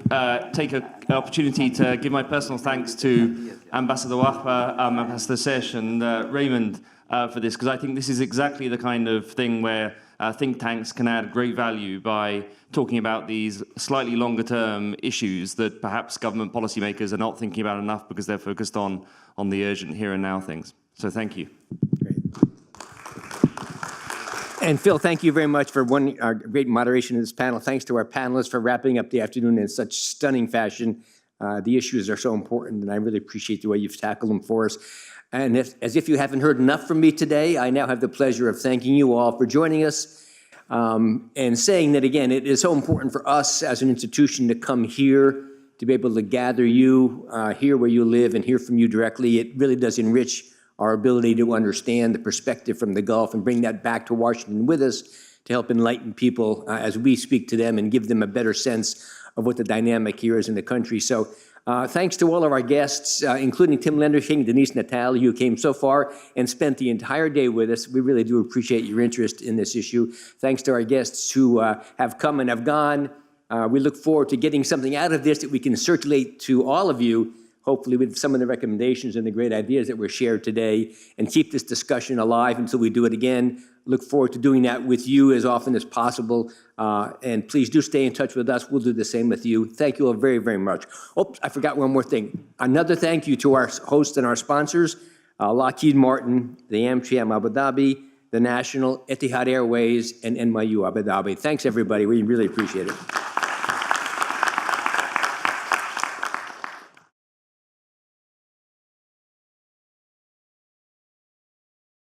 take an opportunity to give my personal thanks to Ambassador Wahba, Ambassador Sesh, and Raymond for this, because I think this is exactly the kind of thing where think tanks can add great value by talking about these slightly longer term issues that perhaps government policymakers are not thinking about enough because they're focused on the urgent here and now things. So thank you. Great. And Phil, thank you very much for our great moderation of this panel. Thanks to our panelists for wrapping up the afternoon in such stunning fashion. The issues are so important, and I really appreciate the way you've tackled them for us. And as if you haven't heard enough from me today, I now have the pleasure of thanking you all for joining us and saying that, again, it is so important for us as an institution to come here to be able to gather you, hear where you live, and hear from you directly. It really does enrich our ability to understand the perspective from the Gulf and bring that back to Washington with us to help enlighten people as we speak to them and give them a better sense of what the dynamic here is in the country. So thanks to all of our guests, including Tim Lenderking, Denise Natali, who came so far and spent the entire day with us. We really do appreciate your interest in this issue. Thanks to our guests who have come and have gone. We look forward to getting something out of this that we can circulate to all of you, hopefully with some of the recommendations and the great ideas that were shared today, and keep this discussion alive until we do it again. Look forward to doing that with you as often as possible. And please do stay in touch with us. We'll do the same with you. Thank you all very, very much. Oops, I forgot one more thing. Another thank you to our hosts and our sponsors, Lockheed Martin, the AmCham Abu Dhabi, the National, Etihad Airways, and NYU Abu Dhabi. Thanks, everybody. We really appreciate it.